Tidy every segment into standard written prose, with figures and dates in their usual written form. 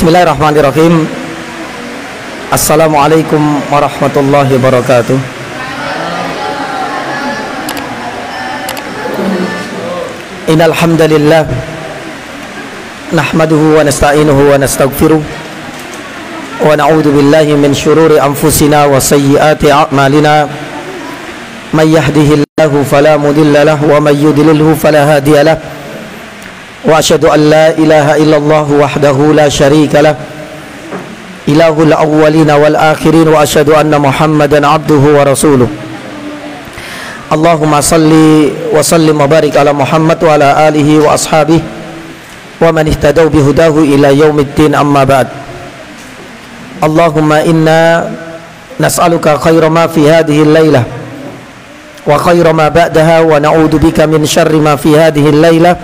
Bismillahirrahmanirrahim. Assalamualaikum warahmatullahi wabarakatuh. Innal hamdalillah nahmaduhu wa nasta'inuhu wa nastaghfiruh wa na'udzu billahi min shururi anfusina wa sayyiati a'malina. May yahdihillahu fala mudilla lahu wa may yudlilhu fala hadiya lahu. Wa asyhadu an la ilaha illallah wahdahu la syarika lah, ilahul awwalina wal akhirin, wa asyhadu anna Muhammadan abduhu wa rasuluh. Allahumma salli wa sallim wa barik ala Muhammad wa ala alihi wa ashabihi wa man ihtadaw bihudahu ila yaumiddin, amma ba'd. Allahumma inna nas'aluka khaira ma fi hadhihi al-lailah wa khaira ma ba'daha, wa na'udzu bika min syarri ma fi hadhihi al-lailah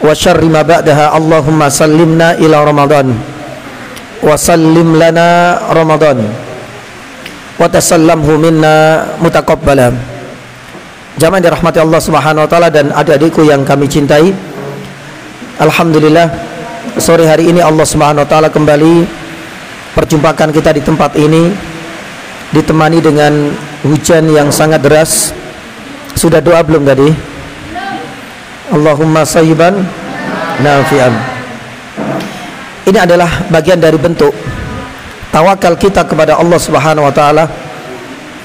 wa syarri ma ba'daha. Allahumma sallimna ila Ramadan wa sallim lana Ramadan wa tasallamhu minna mutaqabbala. Jamaah dirahmati Allah Subhanahu wa taala dan adik-adikku yang kami cintai, alhamdulillah sore hari ini Allah Subhanahu wa taala kembali perjumpakan kita di tempat ini, ditemani dengan hujan yang sangat deras. Sudah doa belum tadi? Allahumma sayyiban nafi'an. Ini adalah bagian dari bentuk tawakal kita kepada Allah Subhanahu wa taala,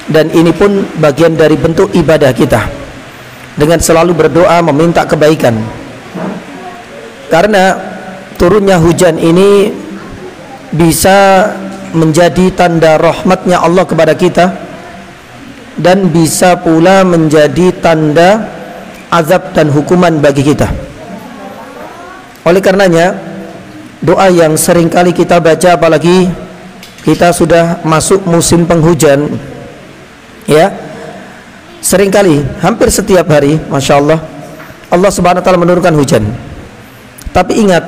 dan ini pun bagian dari bentuk ibadah kita dengan selalu berdoa meminta kebaikan. Karena turunnya hujan ini bisa menjadi tanda rahmatnya Allah kepada kita, dan bisa pula menjadi tanda azab dan hukuman bagi kita. Oleh karenanya, doa yang sering kali kita baca, apalagi kita sudah masuk musim penghujan, ya, sering kali, hampir setiap hari, Masya Allah, Allah Subhanahu wa taala menurunkan hujan. Tapi ingat,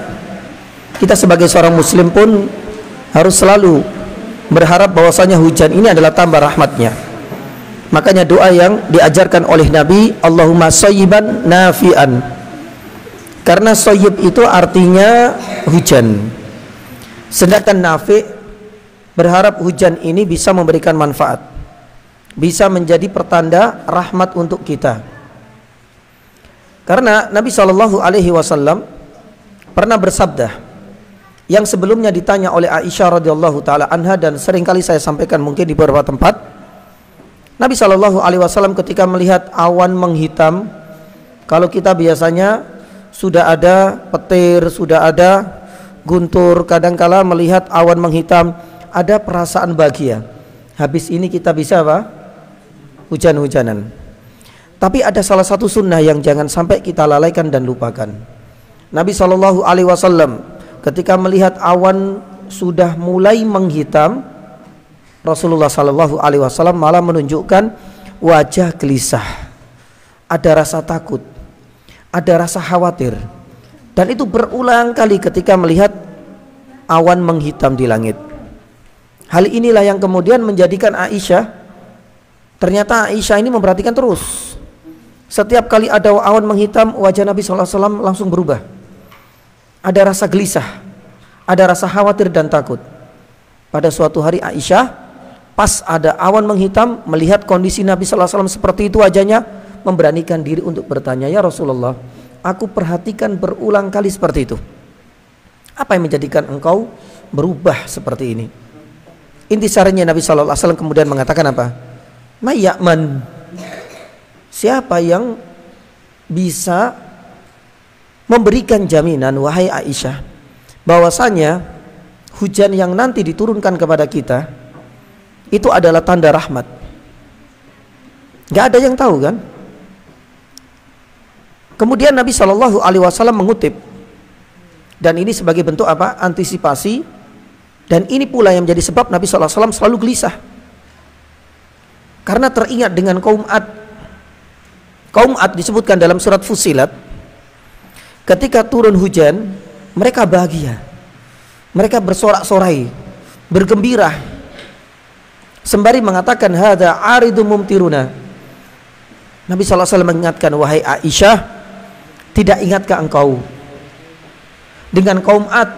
kita sebagai seorang muslim pun harus selalu berharap bahwasanya hujan ini adalah tambah rahmatnya. Makanya doa yang diajarkan oleh Nabi, Allahumma sayyiban nafi'an. Karena sayyib itu artinya hujan, sedangkan nafi' berharap hujan ini bisa memberikan manfaat, bisa menjadi pertanda rahmat untuk kita. Karena Nabi SAW pernah bersabda, yang sebelumnya ditanya oleh Aisyah radhiyallahu taala anha, dan seringkali saya sampaikan mungkin di beberapa tempat. Nabi SAW ketika melihat awan menghitam, kalau kita biasanya sudah ada petir, sudah ada guntur, kadangkala melihat awan menghitam ada perasaan bahagia, habis ini kita bisa apa? Hujan-hujanan. Tapi ada salah satu sunnah yang jangan sampai kita lalaikan dan lupakan. Nabi SAW ketika melihat awan sudah mulai menghitam, Rasulullah SAW malah menunjukkan wajah gelisah, ada rasa takut, ada rasa khawatir, dan itu berulang kali ketika melihat awan menghitam di langit. Hal inilah yang kemudian menjadikan Aisyah, ternyata Aisyah ini memperhatikan terus. Setiap kali ada awan menghitam, wajah Nabi SAW langsung berubah, ada rasa gelisah, ada rasa khawatir dan takut. Pada suatu hari Aisyah pas ada awan menghitam, melihat kondisi Nabi SAW seperti itu wajahnya, memberanikan diri untuk bertanya, ya Rasulullah, aku perhatikan berulang kali seperti itu, apa yang menjadikan engkau berubah seperti ini? Intisarinya Nabi SAW kemudian mengatakan apa? Mayyaman, siapa yang bisa memberikan jaminan, wahai Aisyah, bahwasanya hujan yang nanti diturunkan kepada kita itu adalah tanda rahmat? Gak ada yang tahu kan? Kemudian Nabi SAW mengutip, dan ini sebagai bentuk apa? Antisipasi, dan ini pula yang menjadi sebab Nabi SAW selalu gelisah, karena teringat dengan kaum Ad. Kaum Ad disebutkan dalam surat Fussilat, ketika turun hujan mereka bahagia, mereka bersorak-sorai, bergembira, sembari mengatakan hadza aridum mumtiruna. Nabi SAW mengingatkan, wahai Aisyah, tidak ingatkah engkau dengan kaum Ad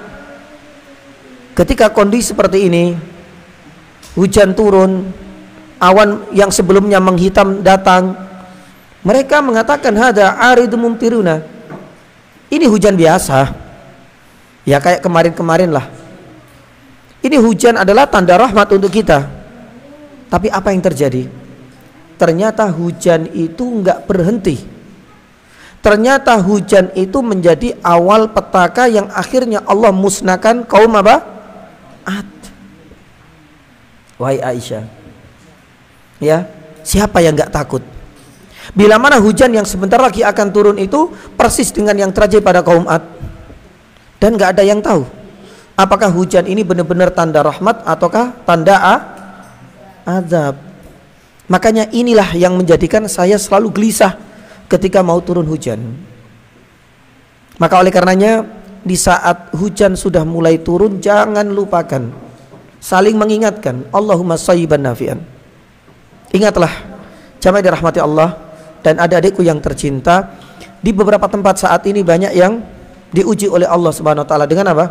Ketika kondisi seperti ini, hujan turun, awan yang sebelumnya menghitam datang, mereka mengatakan hada aridum mumtiruna. Ini hujan biasa. Ya kayak kemarin-kemarin lah. Ini hujan adalah tanda rahmat untuk kita. Tapi apa yang terjadi? Ternyata hujan itu enggak berhenti. Ternyata hujan itu menjadi awal petaka yang akhirnya Allah musnahkan kaum apa? Ad. Wahai Aisyah, ya, siapa yang enggak takut? Bila mana hujan yang sebentar lagi akan turun itu persis dengan yang terjadi pada kaum Ad. Dan enggak ada yang tahu apakah hujan ini benar-benar tanda rahmat ataukah tanda azab. Makanya inilah yang menjadikan saya selalu gelisah ketika mau turun hujan. Maka oleh karenanya di saat hujan sudah mulai turun, jangan lupakan saling mengingatkan, Allahumma shayyiban nafi'an. Ingatlah jamaah dirahmati Allah dan adik-adikku yang tercinta, di beberapa tempat saat ini banyak yang diuji oleh Allah Subhanahu wa taala dengan apa?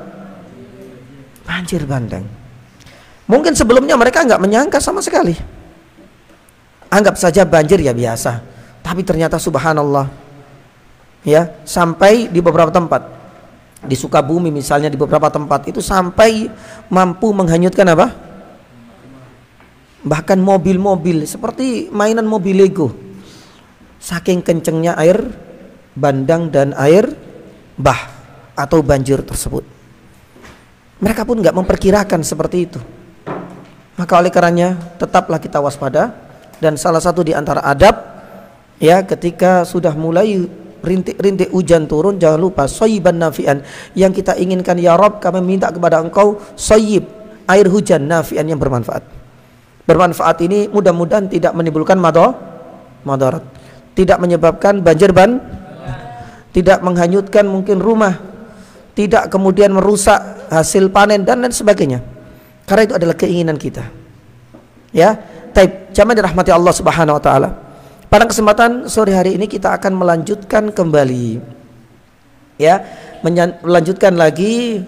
Banjir bandang. Mungkin sebelumnya mereka enggak menyangka sama sekali. Anggap saja banjir ya biasa. Tapi ternyata subhanallah, ya, sampai di beberapa tempat, di Sukabumi misalnya, di beberapa tempat itu sampai mampu menghanyutkan apa? Bahkan mobil-mobil seperti mainan mobil Lego. Saking kencengnya air bandang dan air bah atau banjir tersebut. Mereka pun nggak memperkirakan seperti itu. Maka oleh karenanya tetaplah kita waspada, dan salah satu di antara adab, ya, ketika sudah mulai rintik-rintik hujan turun, jangan lupa shayyiban nafi'an. Yang kita inginkan, ya Rabb, kami minta kepada Engkau shayyib, air hujan nafi'an yang bermanfaat. Bermanfaat ini mudah-mudahan tidak menimbulkan madarat, tidak menyebabkan banjir tidak menghanyutkan mungkin rumah, tidak kemudian merusak hasil panen dan lain sebagainya. Karena itu adalah keinginan kita. Ya, taib, jamaah dirahmati Allah Subhanahu wa taala. Pada kesempatan sore hari ini kita akan melanjutkan kembali, ya, melanjutkan lagi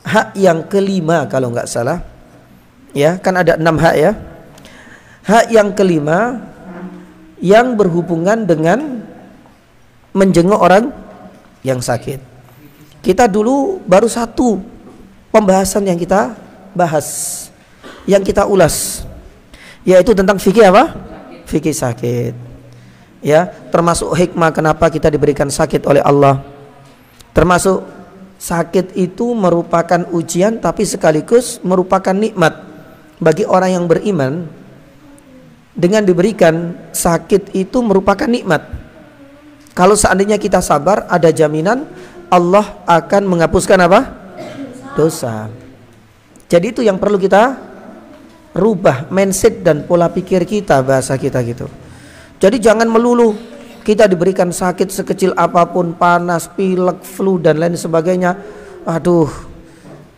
hak yang kelima kalau nggak salah. Ya, kan ada 6 hak ya. Hak yang kelima yang berhubungan dengan menjenguk orang yang sakit. Kita dulu baru satu pembahasan yang kita bahas, yang kita ulas, yaitu tentang fikih apa? Fikih sakit. Ya, termasuk hikmah kenapa kita diberikan sakit oleh Allah. Termasuk sakit itu merupakan ujian tapi sekaligus merupakan nikmat bagi orang yang beriman. Dengan diberikan sakit itu merupakan nikmat. Kalau seandainya kita sabar, ada jaminan Allah akan menghapuskan apa? Dosa. Jadi itu yang perlu kita rubah mindset dan pola pikir kita, bahasa kita gitu. Jadi jangan melulu kita diberikan sakit sekecil apapun, panas, pilek, flu dan lain sebagainya. Aduh,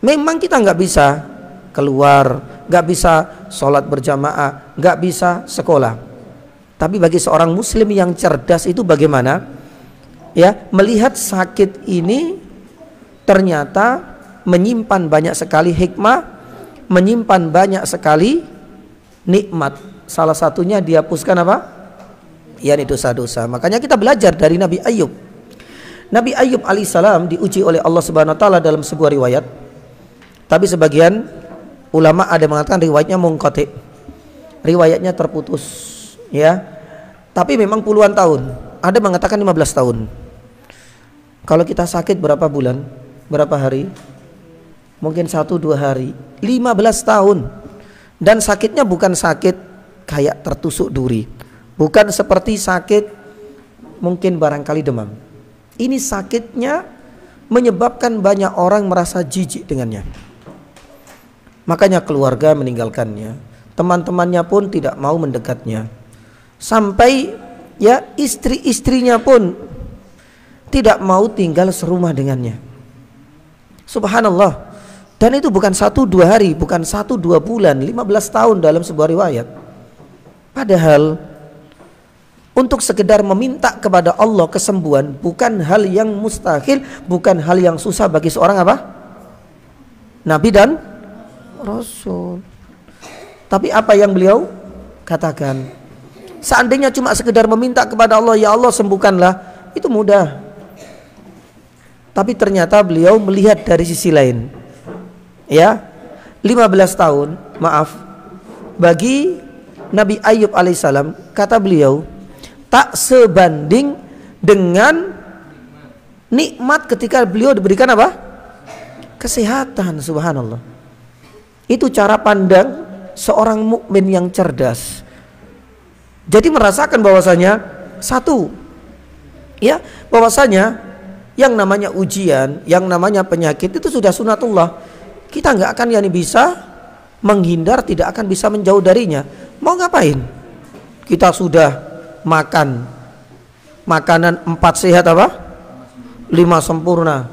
memang kita nggak bisa keluar, nggak bisa sholat berjamaah, nggak bisa sekolah. Tapi bagi seorang muslim yang cerdas itu bagaimana? Ya, melihat sakit ini ternyata menyimpan banyak sekali hikmah, menyimpan banyak sekali nikmat. Salah satunya dihapuskan apa? Ya, dosa-dosa. Makanya kita belajar dari Nabi Ayub. Nabi Ayub alaihissalam diuji oleh Allah Subhanahu wa taala dalam sebuah riwayat. Tapi sebagian ulama ada mengatakan riwayatnya munqati, riwayatnya terputus, ya. Tapi memang puluhan tahun. Ada mengatakan 15 tahun. Kalau kita sakit berapa bulan? Berapa hari? Mungkin 1-2 hari. 15 tahun. Dan sakitnya bukan sakit kayak tertusuk duri, bukan seperti sakit mungkin barangkali demam. Ini sakitnya menyebabkan banyak orang merasa jijik dengannya. Makanya keluarga meninggalkannya, teman-temannya pun tidak mau mendekatnya, sampai ya istri-istrinya pun tidak mau tinggal serumah dengannya. Subhanallah. Dan itu bukan 1-2 hari, bukan 1-2 bulan, 15 tahun dalam sebuah riwayat. Padahal untuk sekedar meminta kepada Allah kesembuhan bukan hal yang mustahil, bukan hal yang susah bagi seorang apa? nabi dan rasul. Tapi apa yang beliau katakan? Seandainya cuma sekedar meminta kepada Allah, ya Allah sembuhkanlah, itu mudah. Tapi ternyata beliau melihat dari sisi lain. Ya, 15 tahun, maaf, bagi Nabi Ayub alaihissalam, kata beliau, tak sebanding dengan nikmat ketika beliau diberikan apa? Kesehatan, subhanallah. Itu cara pandang seorang mukmin yang cerdas. Jadi merasakan bahwasanya satu, ya, bahwasanya yang namanya ujian, yang namanya penyakit itu sudah sunatullah. Kita nggak akan bisa menghindar, tidak akan bisa menjauh darinya. Mau ngapain? Kita sudah makan makanan 4 sehat apa? 5 sempurna.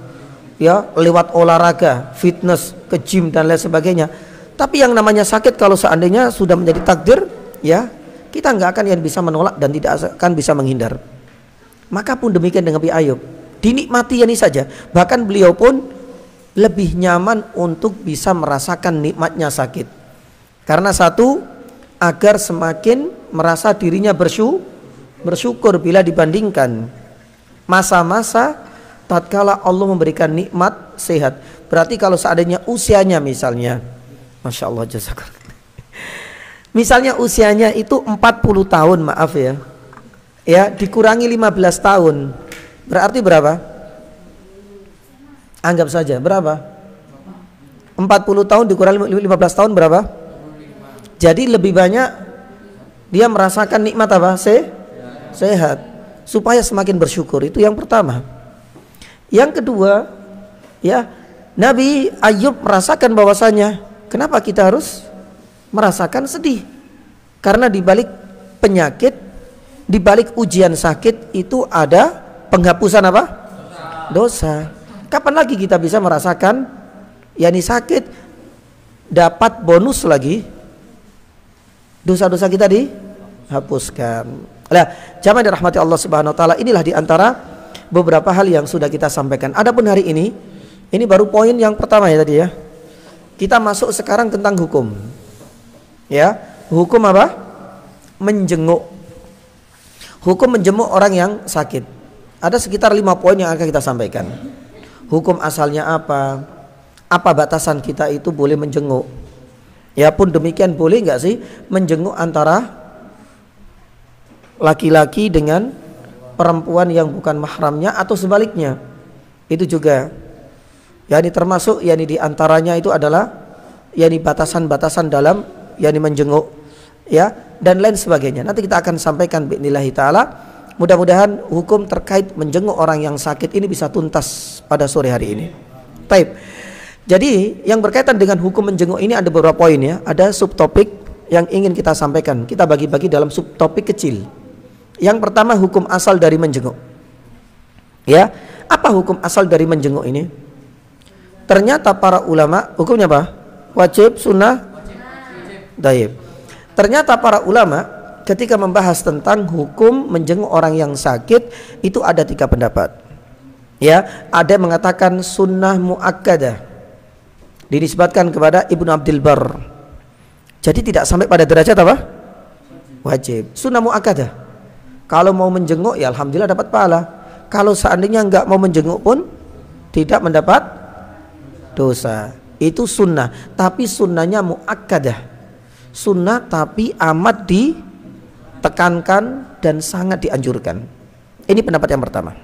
Ya, lewat olahraga, fitness, ke gym dan lain sebagainya. Tapi yang namanya sakit kalau seandainya sudah menjadi takdir, ya, kita nggak akan bisa menolak dan tidak akan bisa menghindar. Maka pun demikian dengan Nabi Ayub, dinikmati ini saja. Bahkan beliau pun lebih nyaman untuk bisa merasakan nikmatnya sakit. Karena satu, agar semakin merasa dirinya bersyukur bila dibandingkan masa-masa tatkala Allah memberikan nikmat sehat. Berarti kalau seandainya usianya misalnya, Masya Allah, jazakallah, misalnya usianya itu 40 tahun, maaf ya, ya, dikurangi 15 tahun, berarti berapa? Anggap saja berapa? 40 tahun dikurangi 15 tahun berapa? Jadi lebih banyak dia merasakan nikmat apa? Sehat. Supaya semakin bersyukur. Itu yang pertama. Yang kedua, ya, Nabi Ayub merasakan bahwasanya kenapa kita harus merasakan sedih? Karena di balik penyakit, di balik ujian sakit itu ada penghapusan apa? Dosa. Kapan lagi kita bisa merasakan yakni sakit dapat bonus lagi? Dosa-dosa kita dihapuskan. Nah, jamaah dirahmati Allah Subhanahu wa taala, inilah diantara beberapa hal yang sudah kita sampaikan. Adapun hari ini baru poin yang pertama ya tadi ya. Kita masuk sekarang tentang hukum. Ya, hukum apa? Menjenguk. Hukum menjenguk orang yang sakit. Ada sekitar 5 poin yang akan kita sampaikan. Hukum asalnya apa? Apa batasan kita itu boleh menjenguk? Ya pun demikian, boleh nggak sih menjenguk antara laki-laki dengan perempuan yang bukan mahramnya atau sebaliknya? Itu juga. Yani termasuk yani diantaranya itu adalah yani batasan-batasan dalam yani menjenguk, ya, dan lain sebagainya. Nanti kita akan sampaikan bi'nillahi ta'ala. Mudah-mudahan hukum terkait menjenguk orang yang sakit ini bisa tuntas pada sore hari ini. Baik. Jadi yang berkaitan dengan hukum menjenguk ini ada beberapa poin ya. Ada subtopik yang ingin kita sampaikan. Kita bagi-bagi dalam subtopik kecil. Yang pertama, hukum asal dari menjenguk. Ya, apa hukum asal dari menjenguk ini? Ternyata para ulama, hukumnya apa? Wajib, sunnah? Wajib. Ternyata para ulama ketika membahas tentang hukum menjenguk orang yang sakit itu ada 3 pendapat. Ya, ada yang mengatakan sunnah muakkadah, dinisbatkan kepada Ibnu Abdul Bar. Jadi tidak sampai pada derajat apa? Wajib. Sunnah muakkadah. Kalau mau menjenguk ya alhamdulillah dapat pahala. Kalau seandainya enggak mau menjenguk pun tidak mendapat dosa. Itu sunnah, tapi sunnahnya muakkadah. Sunnah tapi amat ditekankan dan sangat dianjurkan. Ini pendapat yang pertama.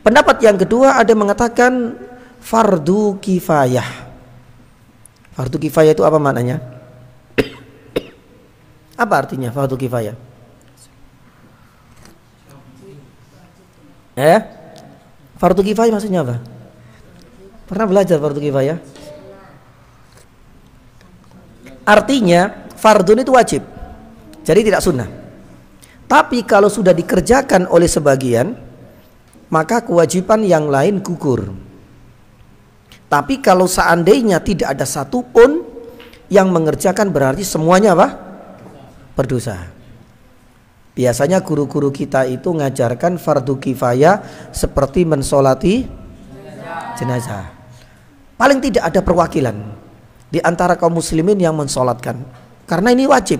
Pendapat yang kedua ada yang mengatakan fardu kifayah. Fardu kifayah itu apa maknanya? Apa artinya fardu kifayah? Fardu kifayah maksudnya apa? Pernah belajar fardu kifayah? Artinya fardun itu wajib, jadi tidak sunnah. Tapi kalau sudah dikerjakan oleh sebagian, maka kewajiban yang lain gugur. Tapi kalau seandainya tidak ada satupun yang mengerjakan, berarti semuanya apa? Berdosa. Biasanya guru-guru kita itu ngajarkan fardu kifayah seperti mensolati jenazah. paling tidak ada perwakilan di antara kaum muslimin yang mensolatkan, karena ini wajib.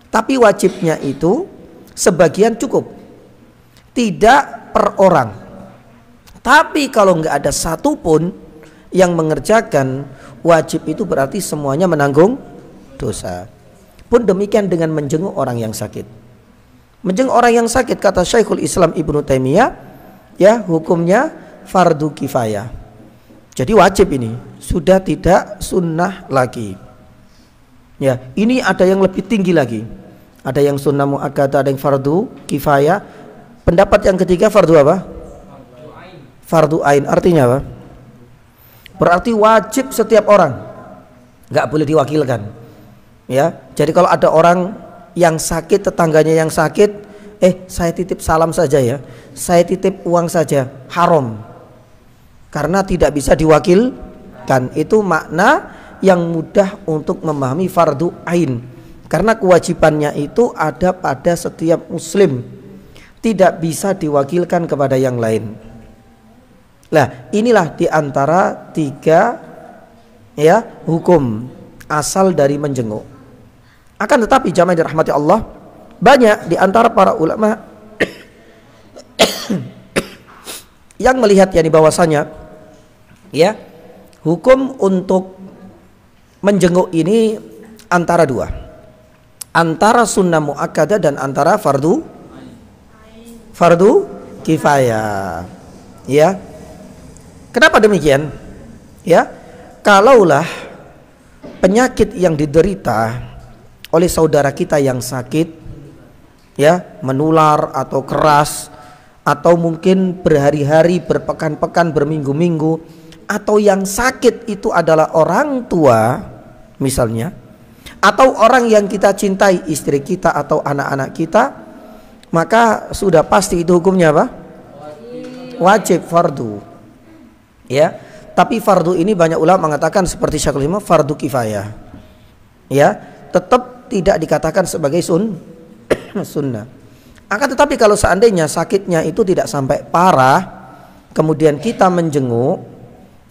Tapi wajibnya itu sebagian cukup, tidak per orang. Tapi kalau nggak ada satupun yang mengerjakan, wajib itu berarti semuanya menanggung dosa. Pun demikian dengan menjenguk orang yang sakit. Menjenguk orang yang sakit, kata Syekhul Islam Ibnu Taimiyah, ya hukumnya fardu kifayah. Jadi wajib ini, sudah tidak sunnah lagi. Ya, ini ada yang lebih tinggi lagi. Ada yang sunnah muakkadah, ada yang fardu kifayah. Pendapat yang ketiga fardu apa? Fardu ain. Artinya apa? Berarti wajib setiap orang, nggak boleh diwakilkan. Ya, jadi kalau ada orang yang sakit, tetangganya yang sakit, saya titip salam saja ya, saya titip uang saja, haram. Karena tidak bisa diwakilkan. Itu makna yang mudah untuk memahami fardu ain. Karena kewajibannya itu ada pada setiap muslim, tidak bisa diwakilkan kepada yang lain. Nah, inilah diantara tiga ya hukum asal dari menjenguk. Akan tetapi jamaah dirahmati Allah, banyak diantara para ulama yang melihat yakni bahwasanya ya hukum untuk menjenguk ini antara dua, antara sunnah muakkadah dan antara fardu kifayah. Ya, kenapa demikian? Ya, kalaulah penyakit yang diderita oleh saudara kita yang sakit, ya menular atau keras, atau mungkin berhari-hari, berpekan-pekan, berminggu-minggu, atau yang sakit itu adalah orang tua misalnya, atau orang yang kita cintai, istri kita atau anak-anak kita, maka sudah pasti itu hukumnya apa? Wajib, fardu. Ya, tapi fardu ini banyak ulama mengatakan seperti Syekhul Islam fardu kifayah. Ya, tetap tidak dikatakan sebagai sunnah. Akan tetapi kalau seandainya sakitnya itu tidak sampai parah, kemudian kita menjenguk,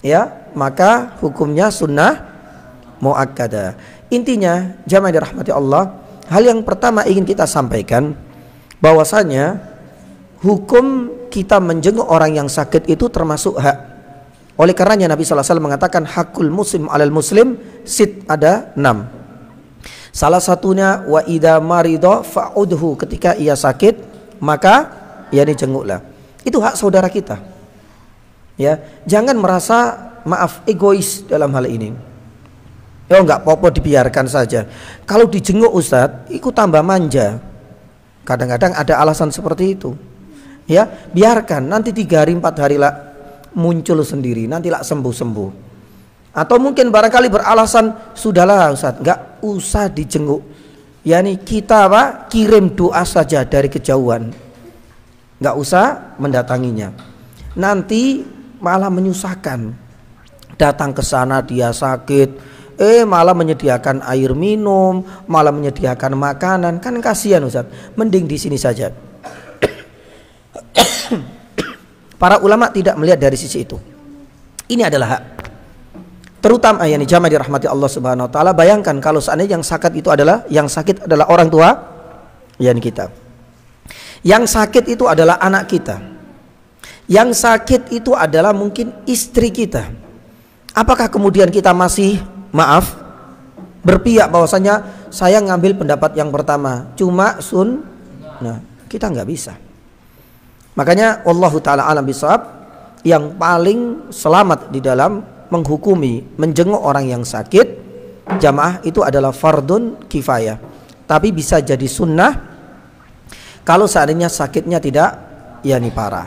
ya maka hukumnya sunnah muakkadah. Intinya jamaah dirahmati Allah, hal yang pertama ingin kita sampaikan bahwasanya hukum kita menjenguk orang yang sakit itu termasuk hak. Oleh karenanya Nabi SAW mengatakan hakul muslim alal muslim ada 6. Salah satunya wa idza marida fa'udhu, ketika ia sakit maka ia dijenguklah. Itu hak saudara kita. Ya, jangan merasa egois dalam hal ini. Enggak apa-apa dibiarkan saja. Kalau dijenguk Ustadz, ikut tambah manja. Kadang-kadang ada alasan seperti itu. Ya, biarkan nanti 3 hari 4 hari lah muncul sendiri, nanti lah sembuh-sembuh. Atau mungkin barangkali beralasan sudahlah Ustaz, enggak usah dijenguk. Yani kita kirim doa saja dari kejauhan. Enggak usah mendatanginya. Nanti malah menyusahkan. Datang ke sana dia sakit, malah menyediakan air minum, malah menyediakan makanan, kan kasihan Ustaz. Mending di sini saja. Para ulama tidak melihat dari sisi itu. Ini adalah hak. Terutama yani jamaah dirahmati Allah Subhanahu wa taala, bayangkan kalau seandainya yang sakit adalah orang tua yani kita. Yang sakit itu adalah anak kita. Yang sakit itu adalah mungkin istri kita. Apakah kemudian kita masih berpihak bahwasanya saya ngambil pendapat yang pertama, cuma nah, kita nggak bisa. Makanya wallahu taala alam bisawab, yang paling selamat di dalam menghukumi menjenguk orang yang sakit jamaah itu adalah fardun kifayah, tapi bisa jadi sunnah kalau seandainya sakitnya tidak yani parah.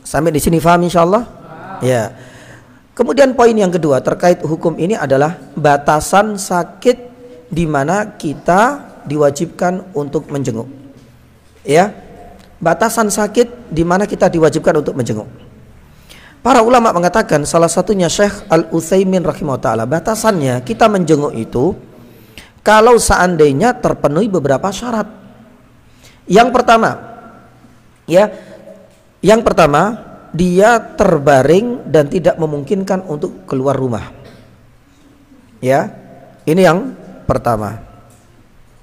Sampai di sini paham insyaallah? Ya. Kemudian poin yang kedua terkait hukum ini adalah batasan sakit di mana kita diwajibkan untuk menjenguk. Ya. Batasan sakit di mana kita diwajibkan untuk menjenguk. Para ulama mengatakan, salah satunya Syekh Al-Utsaimin rahimahullah ta'ala, batasannya kita menjenguk itu kalau seandainya terpenuhi beberapa syarat. Yang pertama dia terbaring dan tidak memungkinkan untuk keluar rumah. Ya, ini yang pertama.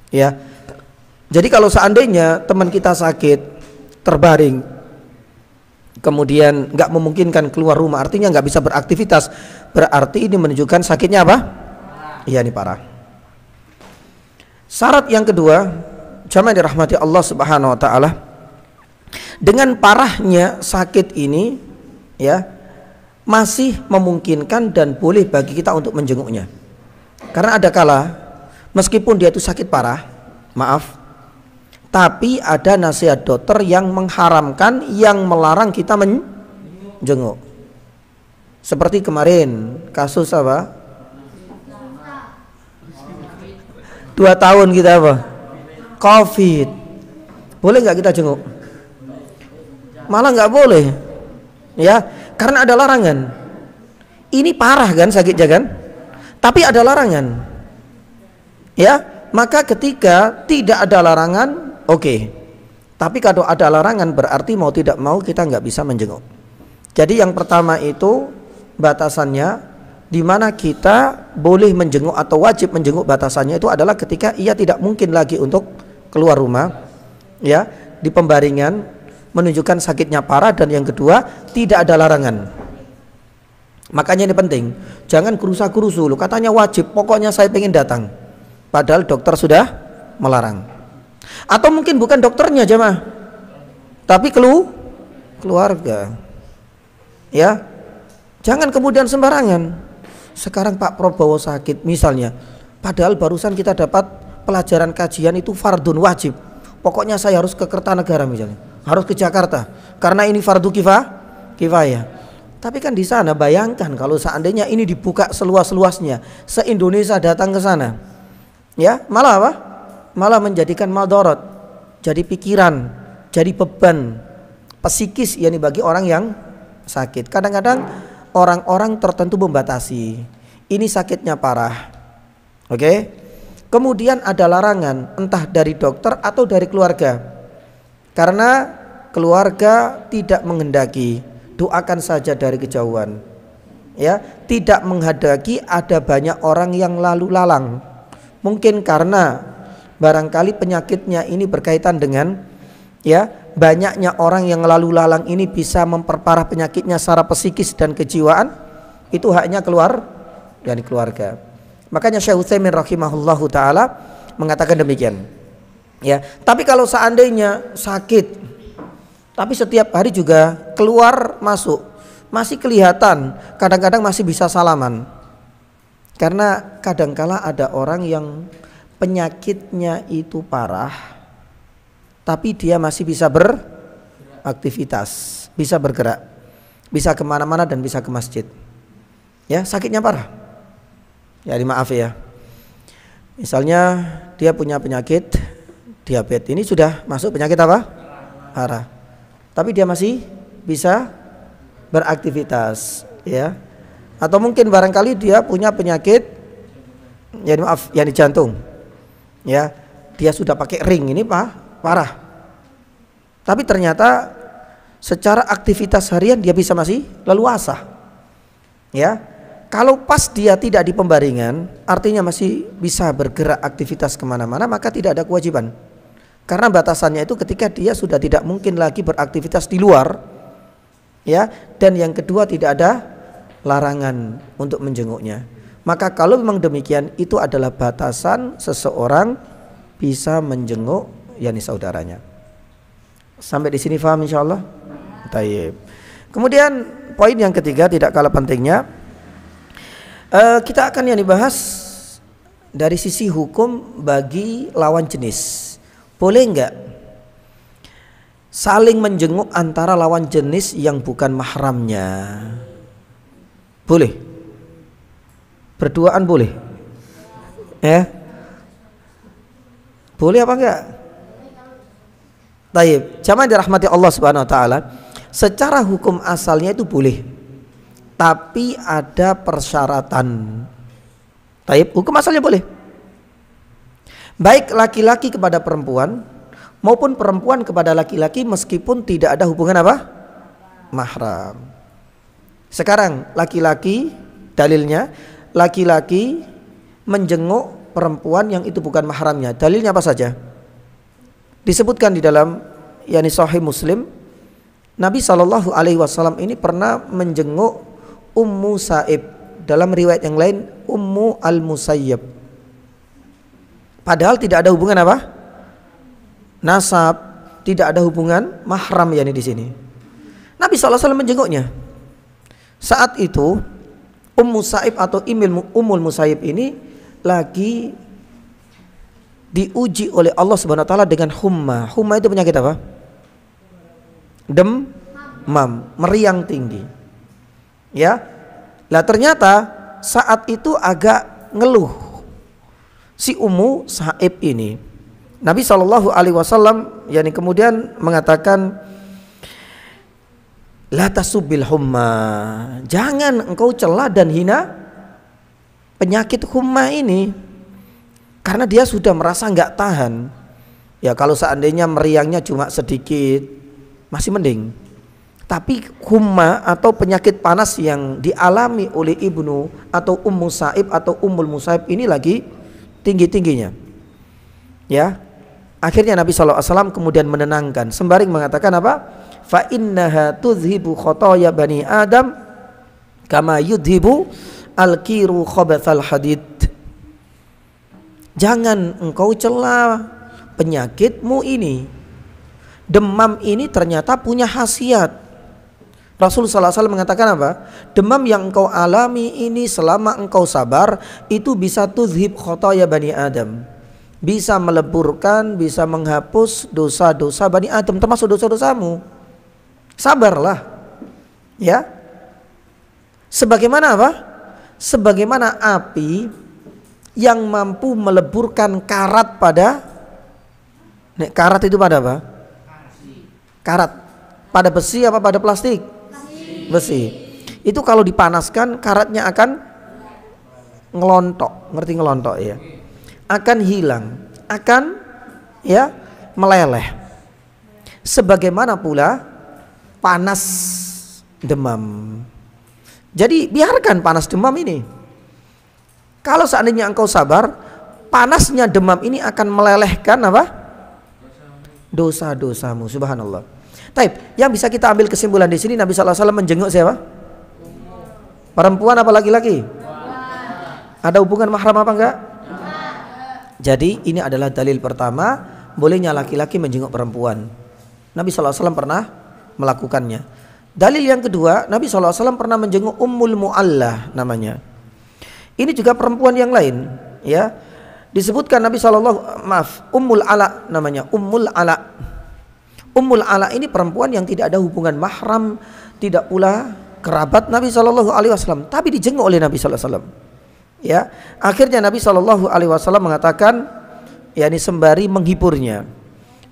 Ya, jadi kalau seandainya teman kita sakit, terbaring, kemudian nggak memungkinkan keluar rumah, artinya nggak bisa beraktivitas, berarti ini menunjukkan sakitnya apa? Iya, ini parah. Syarat yang kedua, jamaah dirahmati Allah Subhanahu wa taala, dengan parahnya sakit ini ya masih memungkinkan dan boleh bagi kita untuk menjenguknya. Karena ada kala meskipun dia itu sakit parah, maaf, tapi ada nasihat dokter yang mengharamkan, yang melarang kita menjenguk. Seperti kemarin kasus apa? 2 tahun kita apa? Covid. Boleh nggak kita jenguk? Malah nggak boleh. Ya, karena ada larangan. Ini parah kan sakitnya kan? Tapi ada larangan. Ya, maka ketika tidak ada larangan, oke. Tapi kalau ada larangan berarti mau tidak mau kita nggak bisa menjenguk. Jadi yang pertama itu batasannya, di mana kita boleh menjenguk atau wajib menjenguk, batasannya itu adalah ketika ia tidak mungkin lagi untuk keluar rumah, ya, di pembaringan, menunjukkan sakitnya parah, dan yang kedua tidak ada larangan. Makanya ini penting, jangan kurusa-kurusu, lu katanya wajib, pokoknya saya pengen datang, padahal dokter sudah melarang. Atau mungkin bukan dokternya jemaah, tapi keluarga. Ya, jangan kemudian sembarangan. Sekarang Pak Prabowo sakit misalnya, padahal barusan kita dapat pelajaran kajian itu fardun wajib. Pokoknya saya harus ke Kertanegara misalnya, harus ke Jakarta karena ini fardu kifayah. Tapi kan di sana bayangkan kalau seandainya ini dibuka seluas-luasnya, se-Indonesia datang ke sana. Ya, malah apa? Malah menjadikan maldorot, jadi pikiran, jadi beban psikis yakni bagi orang yang sakit. Kadang-kadang orang-orang tertentu membatasi, ini sakitnya parah, oke? Kemudian ada larangan entah dari dokter atau dari keluarga, karena keluarga tidak menghendaki, doakan saja dari kejauhan, ya, tidak menghendaki ada banyak orang yang lalu lalang, mungkin karena barangkali penyakitnya ini berkaitan dengan, ya, banyaknya orang yang lalu lalang ini bisa memperparah penyakitnya secara psikis dan kejiwaan, itu haknya keluar dari keluarga. Makanya Syekh Utsaimin rahimahullahu taala mengatakan demikian. Ya, tapi kalau seandainya sakit tapi setiap hari juga keluar masuk, masih kelihatan, kadang-kadang masih bisa salaman. Karena kadangkala ada orang yang penyakitnya itu parah, tapi dia masih bisa beraktivitas, bisa bergerak, bisa kemana-mana dan bisa ke masjid. Ya, sakitnya parah. Ya, maaf ya. Misalnya dia punya penyakit diabetes, ini sudah masuk penyakit apa? Parah. Tapi dia masih bisa beraktivitas, ya. Atau mungkin barangkali dia punya penyakit, ya maaf, yang di jantung. Ya, dia sudah pakai ring, ini parah. Tapi ternyata secara aktivitas harian dia bisa masih leluasa. Ya, kalau pas dia tidak di pembaringan, artinya masih bisa bergerak aktivitas kemana-mana, maka tidak ada kewajiban. Karena batasannya itu ketika dia sudah tidak mungkin lagi beraktivitas di luar, ya. Dan yang kedua tidak ada larangan untuk menjenguknya. Maka kalau memang demikian, itu adalah batasan seseorang bisa menjenguk yakni saudaranya. Sampai di sini paham insyaallah? Tayyib. Kemudian poin yang ketiga tidak kalah pentingnya, kita akan yang dibahas dari sisi hukum bagi lawan jenis. Boleh enggak saling menjenguk antara lawan jenis yang bukan mahramnya? Boleh. Berduaan boleh. Ya. Boleh apa enggak? Taib, jamaah dirahmati Allah Subhanahu wa taala, secara hukum asalnya itu boleh. Tapi ada persyaratan. Taib, hukum asalnya boleh. Baik laki-laki kepada perempuan maupun perempuan kepada laki-laki meskipun tidak ada hubungan apa? mahram. Sekarang laki-laki, dalilnya laki-laki menjenguk perempuan yang itu bukan mahramnya. Dalilnya apa saja? Disebutkan di dalam Sahih Muslim, Nabi SAW ini pernah menjenguk Ummu Sa'ib, dalam riwayat yang lain Ummu Al-Musayyab. Padahal tidak ada hubungan apa? Nasab, tidak ada hubungan mahram di sini. Nabi SAW menjenguknya. Saat itu Ummu Sa'ib atau Ummul Musayyib ini lagi diuji oleh Allah Subhanahu wa taala dengan humma. Humma itu penyakit apa? Demam, meriang tinggi. Ya. Lah ternyata saat itu agak ngeluh si Ummu Sa'ib ini. Nabi SAW kemudian mengatakan, la tasubbil humma, jangan engkau cela dan hina penyakit humma ini, karena dia sudah merasa nggak tahan. Ya kalau seandainya meriangnya cuma sedikit masih mending, tapi humma atau penyakit panas yang dialami oleh ibnu atau Ummu Sa'ib atau Ummul Musayyib ini lagi tinggi-tingginya. Ya, akhirnya Nabi SAW kemudian menenangkan sembari mengatakan apa? Fa innaha tudhibu khotoya bani Adam kama yudhibu al-kiru khobathal hadid. Jangan engkau cela penyakitmu ini. Demam ini ternyata punya khasiat. Rasulullah SAW mengatakan apa? Demam yang engkau alami ini selama engkau sabar itu bisa tudhib khotoya bani Adam, bisa meleburkan, bisa menghapus dosa-dosa bani Adam, termasuk dosa-dosamu. Sabarlah, ya. Sebagaimana apa? Sebagaimana api yang mampu meleburkan karat pada karat itu pada apa? Karat pada besi apa pada plastik? Besi. Itu kalau dipanaskan karatnya akan ngelontok, ngerti ngelontok ya? Akan hilang, akan ya meleleh. Sebagaimana pula panas demam. Jadi biarkan panas demam ini. Kalau seandainya engkau sabar, panasnya demam ini akan melelehkan apa? Dosa-dosamu. Subhanallah. Taib, yang bisa kita ambil kesimpulan di sini, Nabi SAW menjenguk siapa? Perempuan apa laki-laki? Ada hubungan mahram apa enggak? Jadi ini adalah dalil pertama, bolehnya laki-laki menjenguk perempuan. Nabi SAW pernah melakukannya. Dalil yang kedua, Nabi SAW pernah menjenguk Ummul Mu'allah namanya. Ini juga perempuan yang lain, ya. Disebutkan Nabi Ummul Ala namanya, Ummul Ala. Ummul Ala ini perempuan yang tidak ada hubungan mahram, tidak pula kerabat Nabi SAW, tapi dijenguk oleh Nabi SAW. Ya, akhirnya Nabi SAW mengatakan, yakni sembari menghiburnya,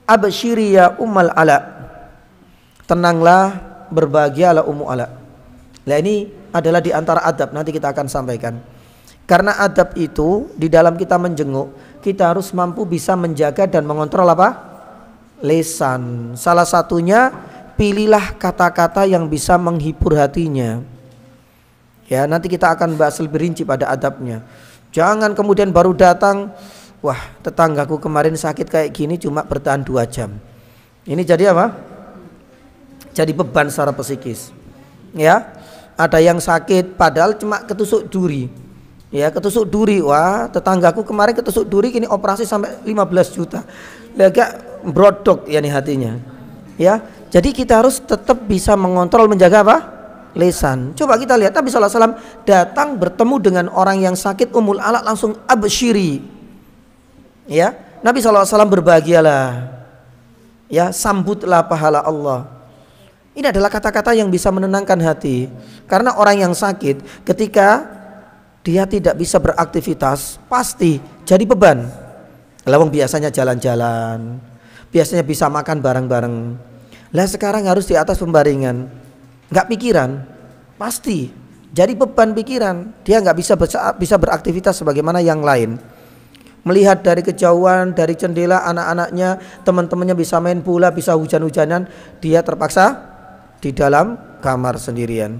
absyiri ya Ummul Ala, tenanglah, berbahagialah Ummu Ala. Nah ini adalah di antara adab, nanti kita akan sampaikan. Karena adab itu di dalam kita menjenguk, kita harus mampu bisa menjaga dan mengontrol apa? Lisan. Salah satunya, pilihlah kata-kata yang bisa menghibur hatinya. Ya, nanti kita akan bahas lebih rinci pada adabnya. Jangan kemudian baru datang, wah tetanggaku kemarin sakit kayak gini cuma bertahan 2 jam. Ini jadi apa? Jadi beban secara psikis. Ya, ada yang sakit padahal cuma ketusuk duri. Ya, ketusuk duri, wah tetanggaku kemarin ketusuk duri kini operasi sampai 15 juta. Agak brodok ya nih hatinya. Ya, jadi kita harus tetap bisa mengontrol, menjaga apa? Lisan. Coba kita lihat Nabi SAW datang bertemu dengan orang yang sakit Ummul Ala langsung absyiri. Ya, Nabi SAW berbahagialah. Ya, sambutlah pahala Allah. Ini adalah kata-kata yang bisa menenangkan hati. Karena orang yang sakit ketika dia tidak bisa beraktivitas pasti jadi beban. Lawang biasanya jalan-jalan, biasanya bisa makan bareng-bareng. Lah sekarang harus di atas pembaringan, nggak pikiran, pasti jadi beban pikiran. Dia nggak bisa beraktivitas sebagaimana yang lain. Melihat dari kejauhan, dari jendela anak-anaknya, teman-temannya bisa main bola, bisa hujan-hujanan, dia terpaksa di dalam kamar sendirian.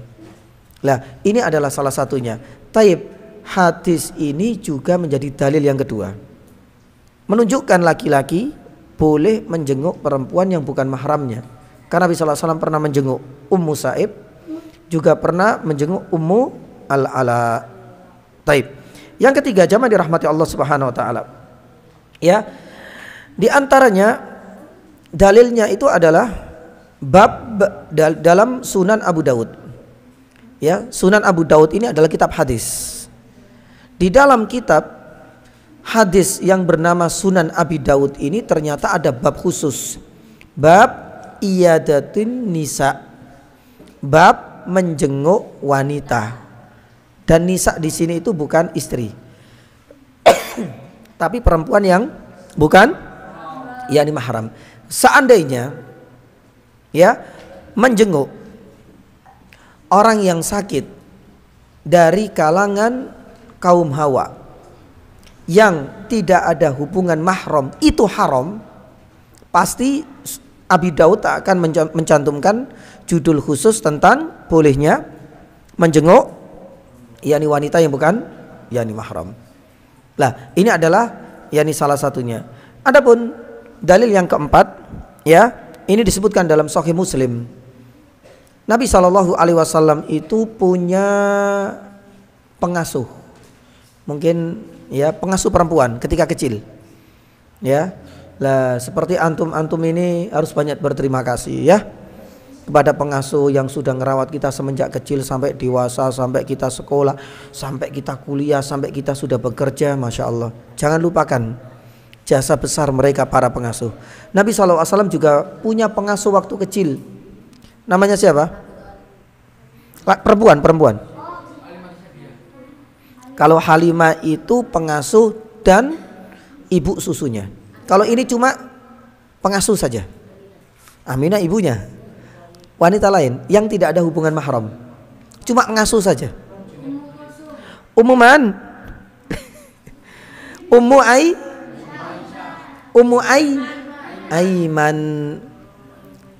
Lah, ini adalah salah satunya. Taib, hadis ini juga menjadi dalil yang kedua. Menunjukkan laki-laki boleh menjenguk perempuan yang bukan mahramnya. Karena Nabi SAW pernah menjenguk Ummu Sa'ib, juga pernah menjenguk Ummu Al-Ala. Taib. Yang ketiga, jamaah dirahmati Allah Subhanahu wa taala. Ya. Di antaranya dalilnya itu adalah bab dalam Sunan Abu Daud. Ya, Sunan Abu Daud ini adalah kitab hadis. Di dalam kitab hadis yang bernama Sunan Abi Daud ini ternyata ada bab khusus. Bab iyadatin nisa. Bab menjenguk wanita. Dan nisa di sini itu bukan istri. Tapi perempuan yang bukan yakni mahram. Seandainya ya menjenguk orang yang sakit dari kalangan kaum Hawa yang tidak ada hubungan mahram itu haram, pasti Abi Daud akan mencantumkan judul khusus tentang bolehnya menjenguk yakni wanita yang bukan yakni mahram. Lah, ini adalah yakni salah satunya. Adapun dalil yang keempat, ya, ini disebutkan dalam Sahih Muslim. Nabi SAW itu punya pengasuh, mungkin ya pengasuh perempuan ketika kecil, ya. Lah seperti antum ini harus banyak berterima kasih ya kepada pengasuh yang sudah ngerawat kita semenjak kecil sampai dewasa, sampai kita sekolah, sampai kita kuliah, sampai kita sudah bekerja, masya Allah. Jangan lupakan jasa besar mereka para pengasuh. Nabi SAW juga punya pengasuh waktu kecil. Namanya siapa? Perempuan. Kalau Halimah itu pengasuh dan ibu susunya. Kalau ini cuma pengasuh saja. Aminah ibunya. Wanita lain yang tidak ada hubungan mahram. Cuma ngasuh saja. Ummu man? Ummu Aiman.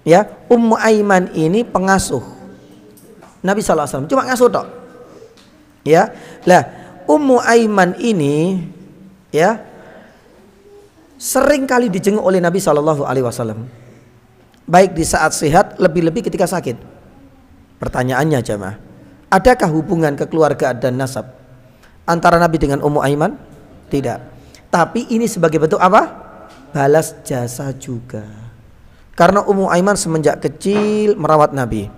Ya, Ummu Aiman ini pengasuh Nabi SAW, cuma ngasuh tok. Ya, lah Ummu Aiman ini ya sering kali dijenguk oleh Nabi SAW, baik di saat sehat, lebih-lebih ketika sakit. Pertanyaannya jamaah, adakah hubungan kekeluargaan dan nasab antara Nabi dengan Ummu Aiman? Tidak. Tapi ini sebagai bentuk apa? Balas jasa juga. Karena Ummu Aiman semenjak kecil merawat Nabi.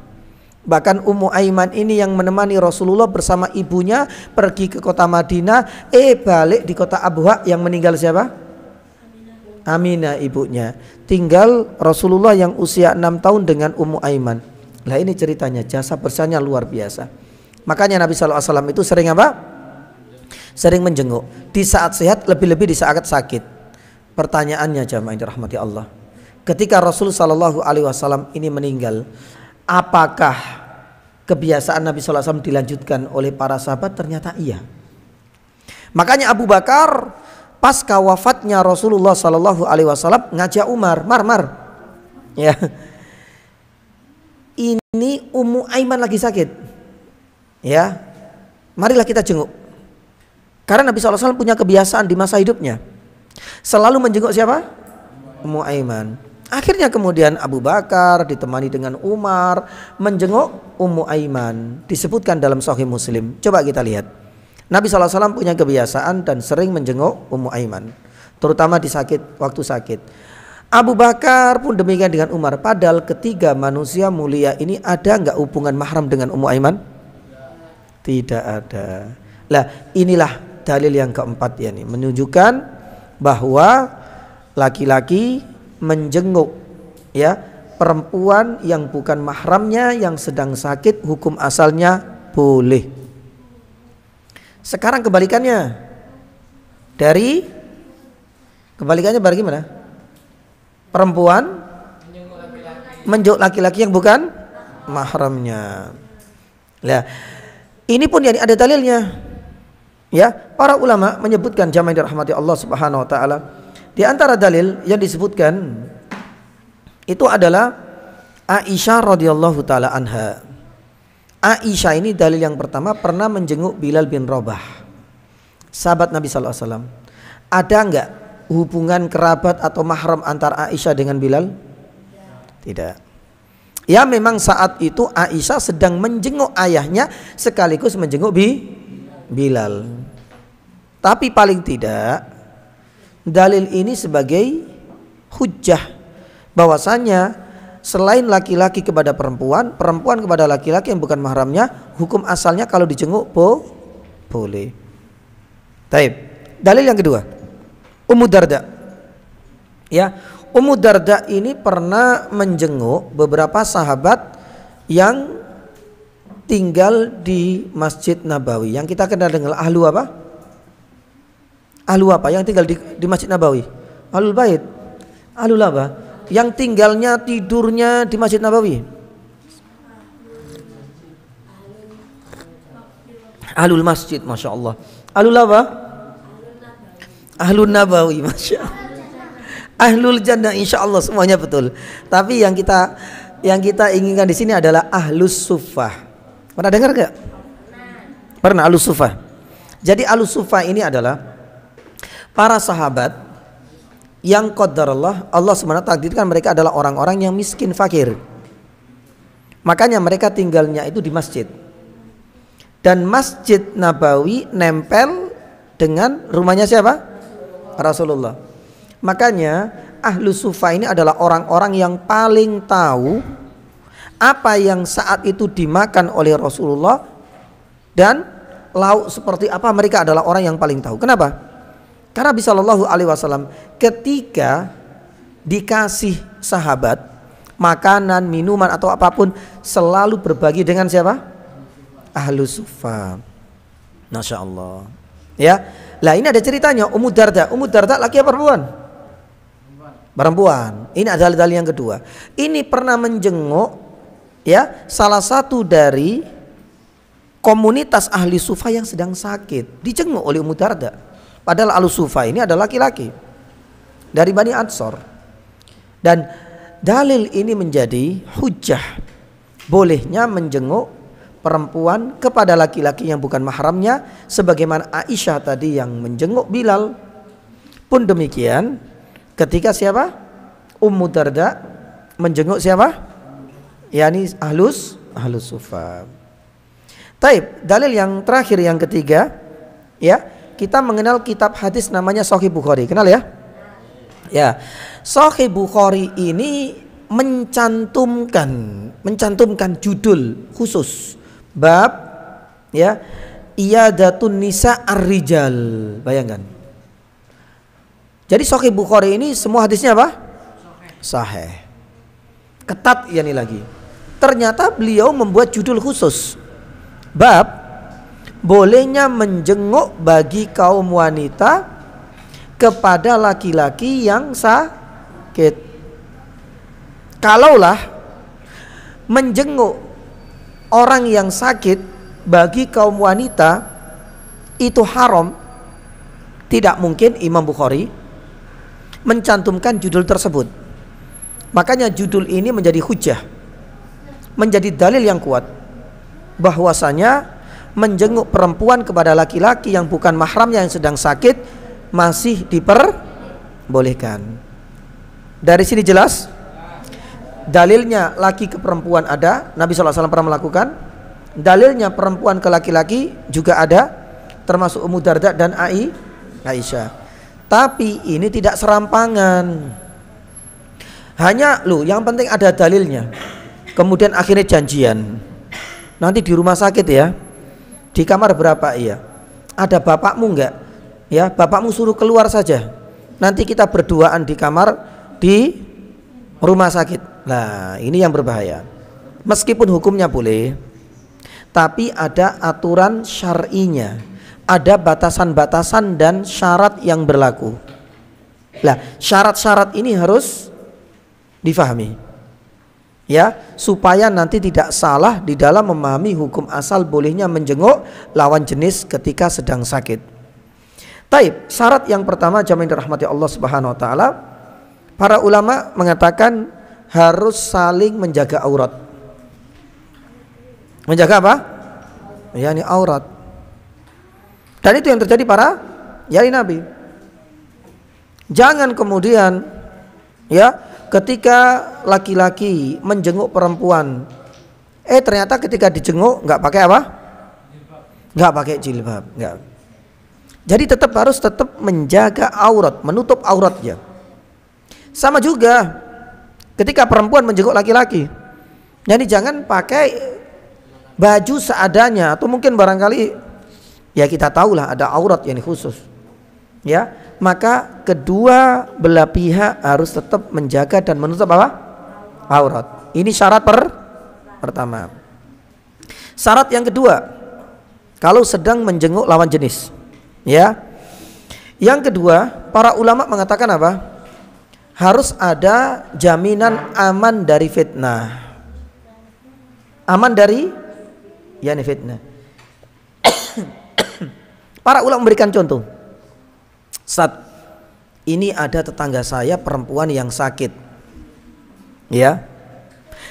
Bahkan Ummu Aiman ini yang menemani Rasulullah bersama ibunya pergi ke kota Madinah, balik di kota Abwa yang meninggal siapa? Aminah ibunya. Tinggal Rasulullah yang usia 6 tahun dengan Ummu Aiman. Lah ini ceritanya, jasa bersanya luar biasa. Makanya Nabi SAW itu sering apa? Sering menjenguk. Di saat sehat, lebih-lebih di saat sakit. Pertanyaannya jamaah yang dirahmati Allah, ketika Rasul SAW ini meninggal, apakah kebiasaan Nabi SAW dilanjutkan oleh para sahabat? Ternyata iya. Makanya Abu Bakar pasca wafatnya Rasulullah SAW ngajak Umar, Mar, ya, ini Ummu Aiman lagi sakit, ya, marilah kita jenguk. Karena Nabi SAW punya kebiasaan di masa hidupnya selalu menjenguk siapa? Ummu Aiman. Akhirnya kemudian Abu Bakar ditemani dengan Umar menjenguk Ummu Aiman. Disebutkan dalam Sahih Muslim. Coba kita lihat. Nabi SAW punya kebiasaan dan sering menjenguk Ummu Aiman, terutama di waktu sakit. Abu Bakar pun demikian dengan Umar. Padahal ketiga manusia mulia ini ada nggak hubungan mahram dengan Ummu Aiman? Tidak ada. Lah inilah dalil yang keempat ya nih, menunjukkan bahwa laki-laki menjenguk ya perempuan yang bukan mahramnya yang sedang sakit, hukum asalnya boleh. Sekarang kebalikannya, bagaimana? Perempuan menjenguk laki-laki yang bukan mahramnya. Nah, ini pun yang ada dalilnya. Ya, para ulama menyebutkan jamaah yang dirahmati Allah Subhanahu wa taala, di antara dalil yang disebutkan itu adalah Aisyah radhiyallahu taala anha. Aisyah ini dalil yang pertama pernah menjenguk Bilal bin Rabah, sahabat Nabi SAW. Ada enggak hubungan kerabat atau mahram antara Aisyah dengan Bilal? Tidak. Ya memang saat itu Aisyah sedang menjenguk ayahnya sekaligus menjenguk Bilal. Tapi paling tidak dalil ini sebagai hujjah bahwasanya selain laki-laki kepada perempuan, perempuan kepada laki-laki yang bukan mahramnya, hukum asalnya kalau dijenguk boleh. Taib. Dalil yang kedua, Ummu Darda. Ya, Ummu Darda ini pernah menjenguk beberapa sahabat yang tinggal di Masjid Nabawi. Yang kita kenal dengan ahlu apa? Ahlu apa? Yang tinggal di Masjid Nabawi? Ahlul Bait. Ahlul apa? Yang tinggalnya tidurnya di Masjid Nabawi. Ahlul Masjid, Masya Allah. Ahlul apa? Ahlul Nabawi, Masya Allah. Ahlul Jannah, insya Allah semuanya betul. Tapi yang kita inginkan di sini adalah Ahlus Suffah. Pernah dengar gak? Pernah, Ahlus Suffah. Jadi Ahlus Suffah ini adalah para sahabat yang qadarullah Allah SWT takdirkan mereka adalah orang-orang yang miskin fakir. Makanya mereka tinggalnya itu di masjid. Dan Masjid Nabawi nempel dengan rumahnya siapa? Rasulullah. Makanya Ahlu Suffah ini adalah orang-orang yang paling tahu apa yang saat itu dimakan oleh Rasulullah dan lauk seperti apa, mereka adalah orang yang paling tahu. Kenapa? Karena Nabi Shallallahu Alaihi Wasallam ketika dikasih sahabat makanan, minuman atau apapun selalu berbagi dengan siapa? Ahlus Suffah. Masya Allah. Ya, lah ini ada ceritanya. Ummu Darda. Ummu Darda laki apa perempuan? Perempuan. Ini adalah dalil yang kedua. Ini pernah menjenguk ya salah satu dari komunitas ahli Suffah yang sedang sakit. Dijenguk oleh Ummu Darda. Padahal Ahlus Suffah ini adalah laki-laki dari Bani Ansor. Dan dalil ini menjadi hujjah bolehnya menjenguk perempuan kepada laki-laki yang bukan mahramnya, sebagaimana Aisyah tadi yang menjenguk Bilal. Pun demikian ketika siapa? Ummu Darda menjenguk siapa? Yani Ahlus Suffah. Taib, dalil yang terakhir yang ketiga, ya. Kita mengenal kitab hadis namanya Sahih Bukhari. Kenal ya? Ya. Sahih Bukhari ini mencantumkan judul khusus bab ya Iyadatun Nisa Ar-Rijal. Bayangkan. Jadi Sahih Bukhari ini semua hadisnya apa? Sahih. Ketat yani lagi. Ternyata beliau membuat judul khusus bab bolehnya menjenguk bagi kaum wanita kepada laki-laki yang sakit. Kalaulah menjenguk orang yang sakit bagi kaum wanita itu haram, tidak mungkin Imam Bukhari mencantumkan judul tersebut. Makanya judul ini menjadi hujjah, menjadi dalil yang kuat bahwasanya menjenguk perempuan kepada laki-laki yang bukan mahramnya yang sedang sakit masih diperbolehkan. Dari sini jelas dalilnya laki ke perempuan ada, Nabi SAW pernah melakukan. Dalilnya perempuan ke laki-laki juga ada, termasuk Ummu Darda dan Aisyah. Tapi ini tidak serampangan. Hanya yang penting ada dalilnya. Kemudian akhirnya janjian. Nanti di rumah sakit ya. Di kamar berapa? Iya. Ada bapakmu enggak? Ya, bapakmu suruh keluar saja. Nanti kita berduaan di kamar di rumah sakit. Nah, ini yang berbahaya. Meskipun hukumnya boleh, tapi ada aturan syar'inya. Ada batasan-batasan dan syarat yang berlaku. Nah, syarat-syarat ini harus difahami. Ya, supaya nanti tidak salah di dalam memahami hukum asal bolehnya menjenguk lawan jenis ketika sedang sakit. Taib, syarat yang pertama jamaah dirahmati Allah Subhanahu wa taala, para ulama mengatakan harus saling menjaga aurat. Menjaga apa? Ya, ini aurat. Dan itu yang terjadi para yali Nabi. Jangan kemudian ya, ketika laki-laki menjenguk perempuan, ternyata ketika dijenguk nggak pakai apa? Nggak pakai jilbab. Nggak. Jadi harus tetap menjaga aurat, menutup auratnya. Sama juga ketika perempuan menjenguk laki-laki, jadi jangan pakai baju seadanya, atau mungkin barangkali ya kita tahulah ada aurat yang khusus. Ya, maka kedua belah pihak harus tetap menjaga dan menutup apa? Aurat. Ini syarat pertama. Syarat yang kedua, kalau sedang menjenguk lawan jenis. Ya. Yang kedua, para ulama mengatakan apa? Harus ada jaminan aman dari fitnah. Aman dari fitnah. Para ulama memberikan contoh. Ustaz, ini ada tetangga saya perempuan yang sakit. Ya.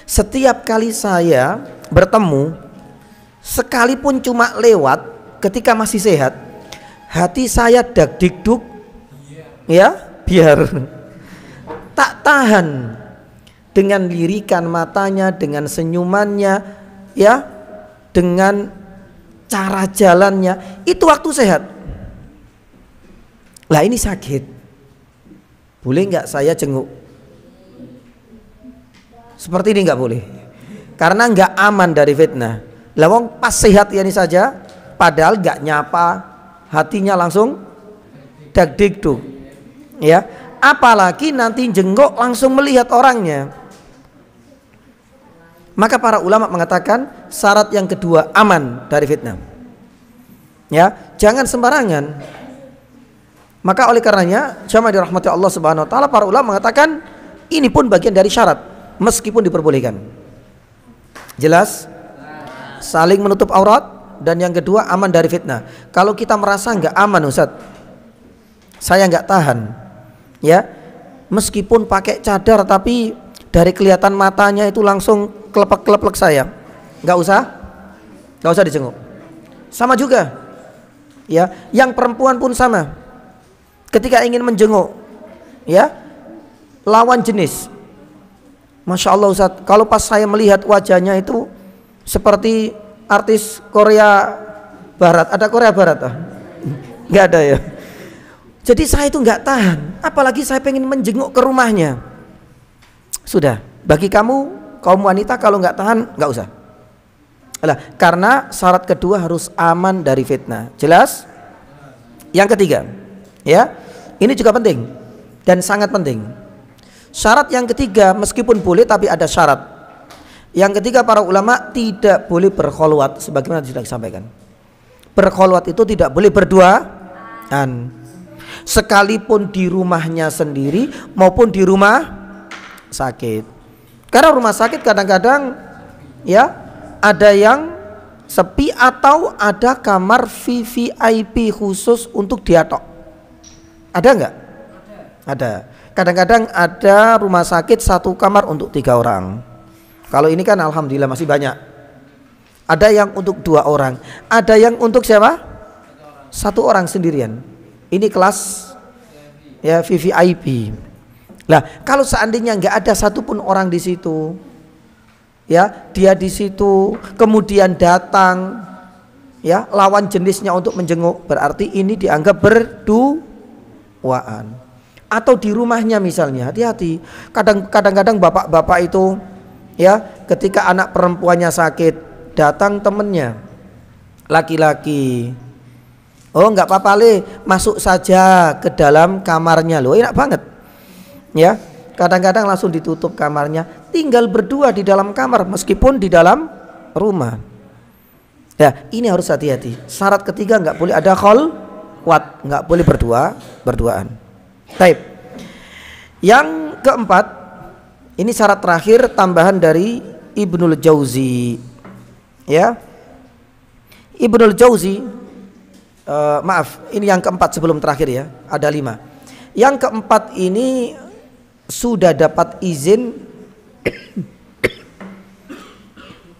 Setiap kali saya bertemu, sekalipun cuma lewat ketika masih sehat, hati saya dag-digduk. Ya, biar tak tahan dengan lirikan matanya, dengan senyumannya, ya, dengan cara jalannya. Itu waktu sehat. Lah ini sakit, boleh nggak saya jenguk? Seperti ini nggak boleh, karena nggak aman dari fitnah. Lah wong pas sehat ya ini saja, padahal nggak nyapa, hatinya langsung dag-digduk. Ya. Apalagi nanti jenguk langsung melihat orangnya. Maka para ulama mengatakan syarat yang kedua aman dari fitnah. Ya, jangan sembarangan. Maka oleh karenanya jamaah dirahmati Allah Subhanahu wa taala, para ulama mengatakan ini pun bagian dari syarat meskipun diperbolehkan. Jelas? Saling menutup aurat, dan yang kedua aman dari fitnah. Kalau kita merasa nggak aman, Ustaz, saya nggak tahan. Ya, meskipun pakai cadar tapi dari kelihatan matanya itu langsung kelepek-kelepek saya, nggak usah dijenguk. Sama juga, ya, yang perempuan pun sama. Ketika ingin menjenguk, ya, lawan jenis, Masya Allah Ustaz, kalau pas saya melihat wajahnya itu seperti artis Korea Barat. Ada Korea Barat? Nggak ada ya. Jadi saya itu nggak tahan, apalagi saya pengen menjenguk ke rumahnya. Sudah, bagi kamu kaum wanita kalau nggak tahan nggak usah. Alah, karena syarat kedua harus aman dari fitnah. Jelas? Yang ketiga, ya, ini juga penting dan sangat penting. Syarat yang ketiga meskipun boleh tapi ada syarat. Yang ketiga para ulama tidak boleh berkholwat, sebagaimana sudah disampaikan. Berkholwat itu tidak boleh berduaan. Sekalipun di rumahnya sendiri maupun di rumah sakit. Karena rumah sakit kadang-kadang ya ada yang sepi atau ada kamar VVIP khusus untuk dia tok. Ada enggak? Ada. Kadang-kadang ada rumah sakit satu kamar untuk 3 orang. Kalau ini kan alhamdulillah masih banyak. Ada yang untuk 2 orang. Ada yang untuk siapa? 1 orang sendirian. Ini kelas ya VVIP. Lah, kalau seandainya nggak ada satupun orang di situ, ya, dia di situ kemudian datang, ya, lawan jenisnya untuk menjenguk, berarti ini dianggap berduaan. Atau di rumahnya misalnya, hati-hati. Kadang-kadang bapak-bapak itu, ya, ketika anak perempuannya sakit, datang temennya laki-laki. Oh, nggak apa-apa le, masuk saja ke dalam kamarnya. Loh, enak banget. Ya, kadang-kadang langsung ditutup kamarnya, tinggal berdua di dalam kamar meskipun di dalam rumah. Ya, ini harus hati-hati. Syarat ketiga nggak boleh ada kholwat, nggak boleh berduaan. Taib. Yang keempat, ini syarat terakhir tambahan dari Ibnul Jauzi. Ya, Ibnul Jauzi. Maaf, ini yang keempat sebelum terakhir ya, ada 5. Yang keempat ini sudah dapat izin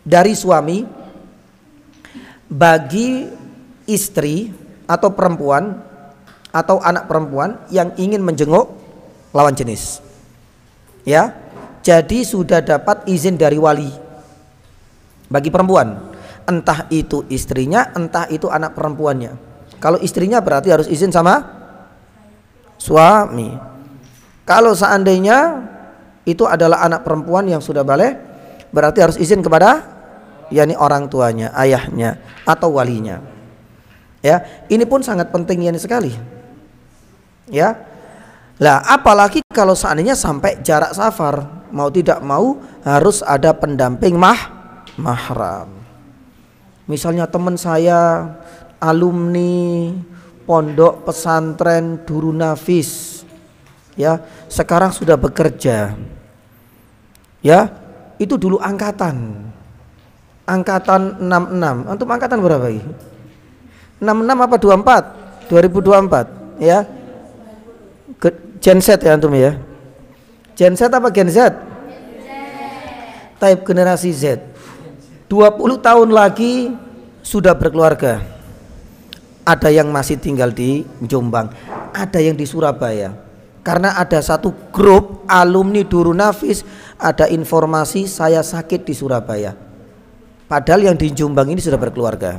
dari suami bagi istri atau perempuan atau anak perempuan yang ingin menjenguk lawan jenis. Ya, jadi sudah dapat izin dari wali bagi perempuan, entah itu istrinya, entah itu anak perempuannya. Kalau istrinya berarti harus izin sama suami. Kalau seandainya itu adalah anak perempuan yang sudah balik, berarti harus izin kepada yakni orang tuanya, ayahnya atau walinya. Ya, ini pun sangat penting yakni sekali. Ya. Lah, apalagi kalau seandainya sampai jarak safar, mau tidak mau harus ada pendamping mahram. Misalnya teman saya alumni pondok pesantren Durun Nafis, ya, sekarang sudah bekerja. Ya, itu dulu angkatan 66. Antum angkatan berapa ini? 66 apa 24? 2024, ya. Gen Z ya antum ya. Gen Z apa Gen Z? Type generasi Z. 20 tahun lagi sudah berkeluarga. Ada yang masih tinggal di Jombang, ada yang di Surabaya. Karena ada satu grup alumni Durun Nafis, ada informasi saya sakit di Surabaya. Padahal yang di Jombang ini sudah berkeluarga.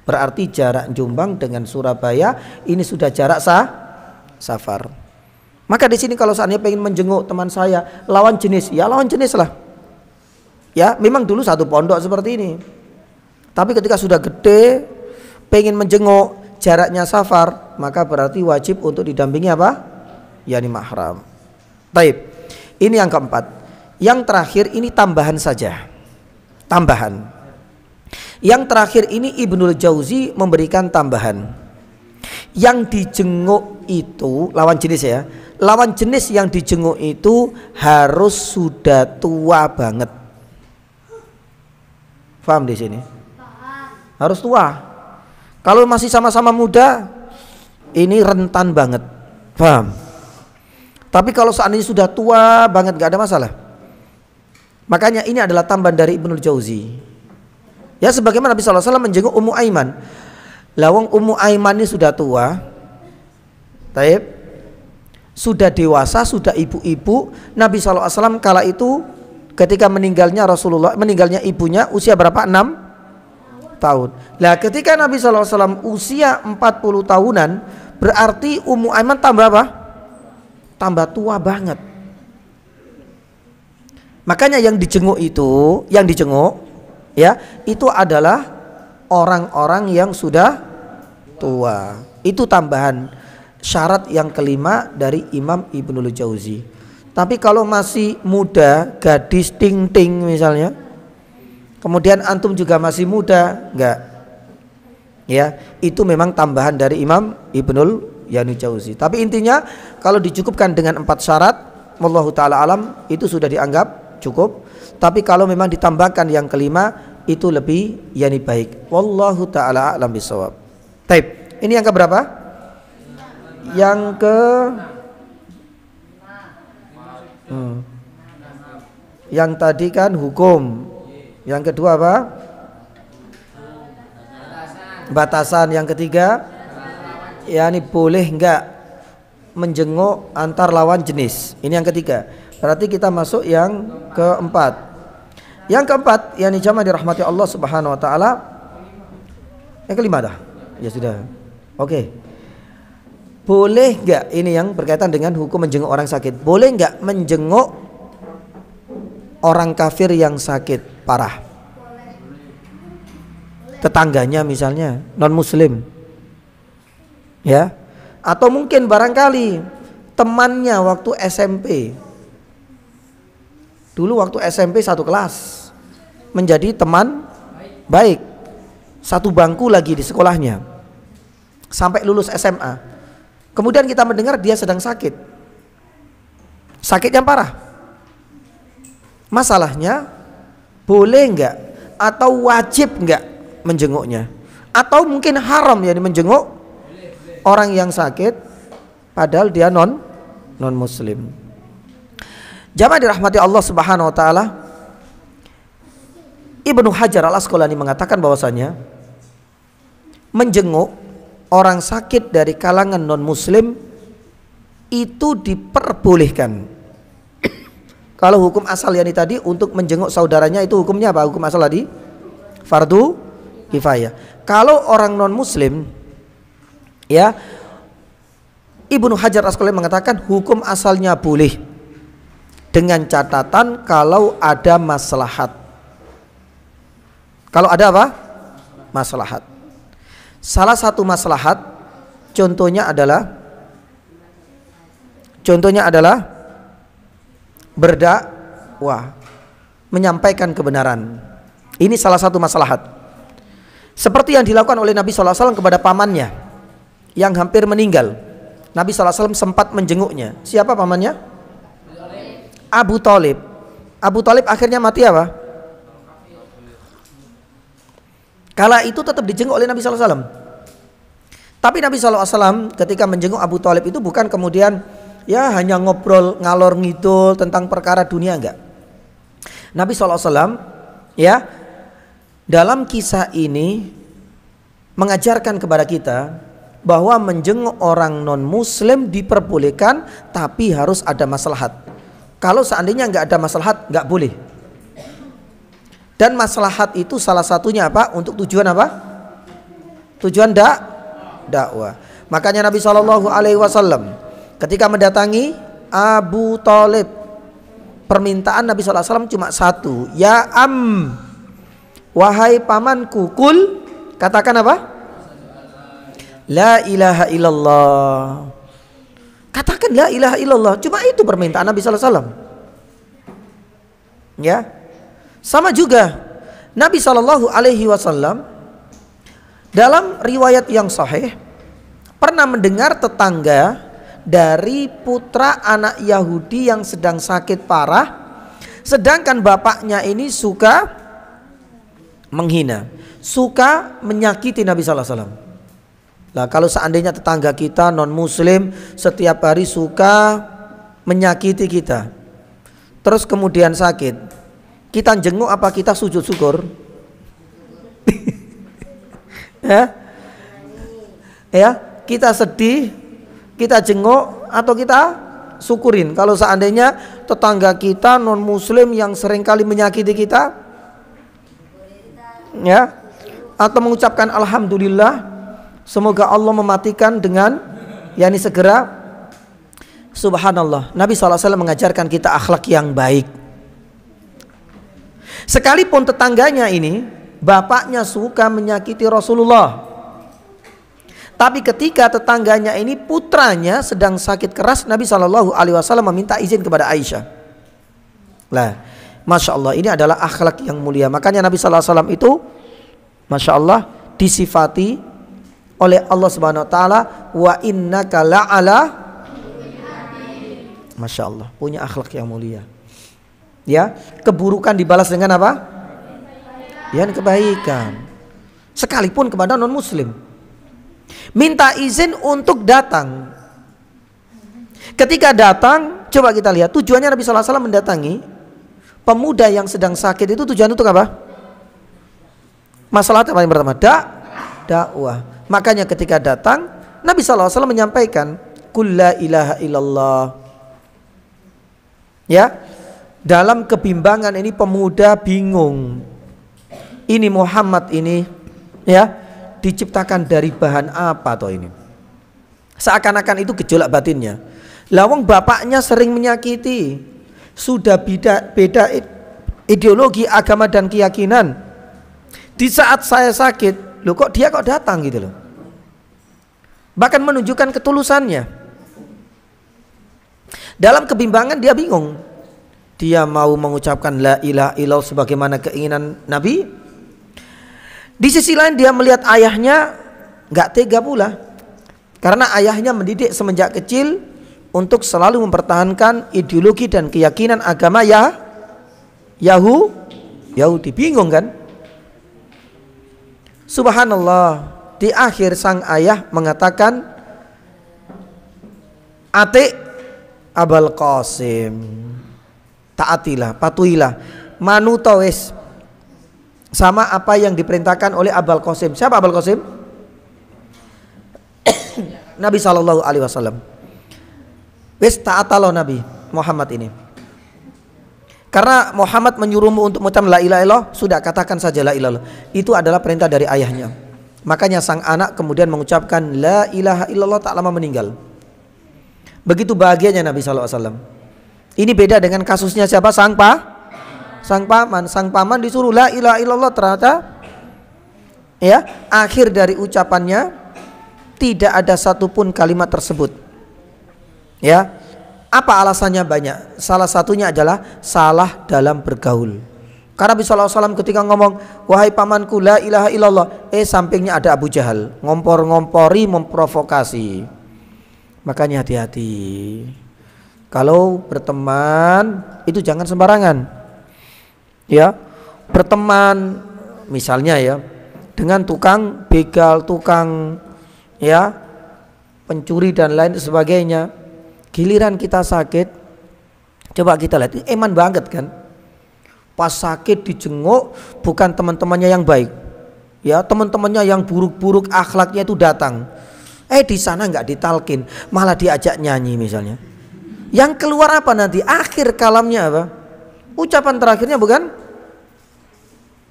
Berarti jarak Jombang dengan Surabaya ini sudah jarak safar. Maka di sini kalau seandainya pengen menjenguk teman saya lawan jenis, ya lawan jenis lah. Ya, memang dulu satu pondok seperti ini. Tapi ketika sudah gede, pengen menjenguk, jaraknya safar, maka berarti wajib untuk didampingi apa? Yani mahram. Baik. Ini yang keempat. Yang terakhir ini tambahan saja. Tambahan. Yang terakhir ini Ibnul Jauzi memberikan tambahan. Yang dijenguk itu lawan jenis ya. Lawan jenis yang dijenguk itu harus sudah tua banget. Paham di sini? Harus tua. Kalau masih sama-sama muda, ini rentan banget. Paham? Tapi kalau seandainya sudah tua banget nggak ada masalah. Makanya ini adalah tambahan dari Ibnul Jauzi. Ya, sebagaimana Nabi SAW menjenguk Ummu Aiman. Lawang Ummu Aiman ini sudah tua, taib, sudah dewasa, sudah ibu-ibu. Nabi SAW kala itu ketika meninggalnya Rasulullah, meninggalnya ibunya usia berapa? 6 tahun. Nah, ketika Nabi SAW usia 40 tahunan, berarti Ummu Aiman tambah apa? Tambah tua banget. Makanya yang dijenguk itu, yang dijenguk ya, itu adalah orang-orang yang sudah tua. Itu tambahan syarat yang kelima dari Imam Ibnul Jauzi. Tapi kalau masih muda, gadis ting-ting misalnya, kemudian antum juga masih muda, enggak. Ya, itu memang tambahan dari Imam Ibnul Jauzi. Tapi intinya kalau dicukupkan dengan 4 syarat, wallahu taala alam, itu sudah dianggap cukup. Tapi kalau memang ditambahkan yang kelima, itu lebih baik. Wallahu taala alam bisawab. Taib. Ini yang keberapa? Yang ke yang tadi kan hukum. Yang kedua apa? Batasan. Yang ketiga, yakni boleh enggak menjenguk antar lawan jenis. Ini yang ketiga. Berarti kita masuk yang keempat. Yang keempat, yakni jamaah dirahmati Allah Subhanahu wa taala. Yang kelima dah. Ya sudah. Oke. Boleh enggak, ini yang berkaitan dengan hukum menjenguk orang sakit. Boleh enggak menjenguk orang kafir yang sakit parah? Tetangganya misalnya non muslim. Ya. Atau mungkin barangkali temannya waktu SMP. Dulu waktu SMP satu kelas, menjadi teman baik, satu bangku lagi di sekolahnya sampai lulus SMA. Kemudian kita mendengar dia sedang sakit, sakit yang parah. Masalahnya boleh enggak atau wajib enggak menjenguknya, atau mungkin haram ya menjenguk orang yang sakit padahal dia non muslim. Jamaah dirahmati Allah Subhanahu wa taala, Ibnu Hajar Al Asqalani mengatakan bahwasanya menjenguk orang sakit dari kalangan non muslim itu diperbolehkan. Kalau hukum asal yang tadi untuk menjenguk saudaranya itu hukumnya apa? Hukum asal tadi fardu kifayah. Kalau orang non muslim, ya, Ibnu Hajar Asqalani mengatakan hukum asalnya boleh, dengan catatan kalau ada maslahat. Kalau ada apa? Maslahat. Salah satu maslahat contohnya adalah berdakwah, menyampaikan kebenaran. Ini salah satu maslahat. Seperti yang dilakukan oleh Nabi SAW kepada pamannya yang hampir meninggal. Nabi SAW sempat menjenguknya. Siapa pamannya? Abu Thalib. Abu Thalib akhirnya mati apa? Kala itu tetap dijenguk oleh Nabi SAW. Tapi Nabi SAW ketika menjenguk Abu Thalib itu bukan kemudian ya hanya ngobrol ngalor ngidul tentang perkara dunia, enggak. Nabi SAW ya dalam kisah ini mengajarkan kepada kita bahwa menjenguk orang non muslim diperbolehkan, tapi harus ada maslahat. Kalau seandainya nggak ada maslahat, nggak boleh. Dan maslahat itu salah satunya apa? Untuk tujuan apa? Tujuan dakwah. Makanya Nabi SAW ketika mendatangi Abu Thalib, permintaan Nabi SAW cuma satu, ya wahai pamanku, kul, katakan apa? La ilaha illallah. Katakan la ilaha illallah. Cuma itu permintaan Nabi SAW. Ya. Sama juga Nabi SAW dalam riwayat yang sahih pernah mendengar tetangga dari putra anak Yahudi yang sedang sakit parah, sedangkan bapaknya ini suka menghina, suka menyakiti Nabi SAW. Nah, kalau seandainya tetangga kita non muslim setiap hari suka menyakiti kita, terus kemudian sakit, kita jenguk apa kita sujud syukur? Ya, kita sedih, kita jenguk atau kita syukurin? Kalau seandainya tetangga kita non muslim yang seringkali menyakiti kita, ya, atau mengucapkan alhamdulillah, semoga Allah mematikan dengan yakni segera. Subhanallah, Nabi SAW mengajarkan kita akhlak yang baik. Sekalipun tetangganya ini bapaknya suka menyakiti Rasulullah, tapi ketika tetangganya ini putranya sedang sakit keras, Nabi SAW meminta izin kepada Aisyah. Lah, Masya Allah, ini adalah akhlak yang mulia. Makanya Nabi SAW itu Masya Allah disifati oleh Allah Subhanahu Wa Taala, wa innaka la'ala, Masya Allah, punya akhlak yang mulia. Ya, keburukan dibalas dengan apa? Ya, kebaikan. Sekalipun kepada non muslim. Minta izin untuk datang. Ketika datang, coba kita lihat tujuannya Nabi SAW mendatangi pemuda yang sedang sakit itu tujuan untuk apa? Masalah apa yang pertama? Dakwah. Makanya ketika datang, Nabi SAW menyampaikan qul la ilaha illallah. Ya, dalam kebimbangan ini pemuda bingung. Ini Muhammad ini ya diciptakan dari bahan apa toh ini? Seakan-akan itu gejolak batinnya. Lawang bapaknya sering menyakiti, sudah beda ideologi agama dan keyakinan. Di saat saya sakit, loh kok dia kok datang gitu loh. Bahkan menunjukkan ketulusannya. Dalam kebimbangan dia bingung. Dia mau mengucapkan la ilaha illallah sebagaimana keinginan Nabi. Di sisi lain dia melihat ayahnya nggak tega pula, karena ayahnya mendidik semenjak kecil untuk selalu mempertahankan ideologi dan keyakinan agama Yahudi. Bingung kan? Subhanallah, di akhir sang ayah mengatakan, Atik Abul Qasim, taatilah, patuhilah, manutawis sama apa yang diperintahkan oleh Abul Qasim. Siapa Abul Qasim? Nabi Shallallahu Alaihi Wasallam. Wes taatalo Nabi Muhammad ini. Karena Muhammad menyuruhmu untuk mengucapkan la ilaha illallah, sudah katakan saja la ilaha illallah. Itu adalah perintah dari ayahnya. Makanya sang anak kemudian mengucapkan la ilaha illallah tak lama meninggal. Begitu bahagianya Nabi Shallallahu Alaihi Wasallam. Ini beda dengan kasusnya siapa? Sang paman. Sang paman disuruh la ilaha illallah, ternyata ya akhir dari ucapannya tidak ada satupun kalimat tersebut. Ya. Apa alasannya? Banyak. Salah satunya adalah salah dalam bergaul. Karena Nabi SAW ketika ngomong wahai pamanku la ilaha illallah, sampingnya ada Abu Jahal, ngompor-ngompori, memprovokasi. Makanya hati-hati. Kalau berteman itu jangan sembarangan. Ya, berteman misalnya ya dengan tukang begal, tukang ya pencuri dan lain sebagainya. Giliran kita sakit, coba kita lihat, eman banget kan? Pas sakit dijenguk, bukan teman-temannya yang baik, ya teman-temannya yang buruk-buruk akhlaknya itu datang. Di sana nggak ditalkin, malah diajak nyanyi misalnya. Yang keluar apa nanti? Akhir kalamnya apa? Ucapan terakhirnya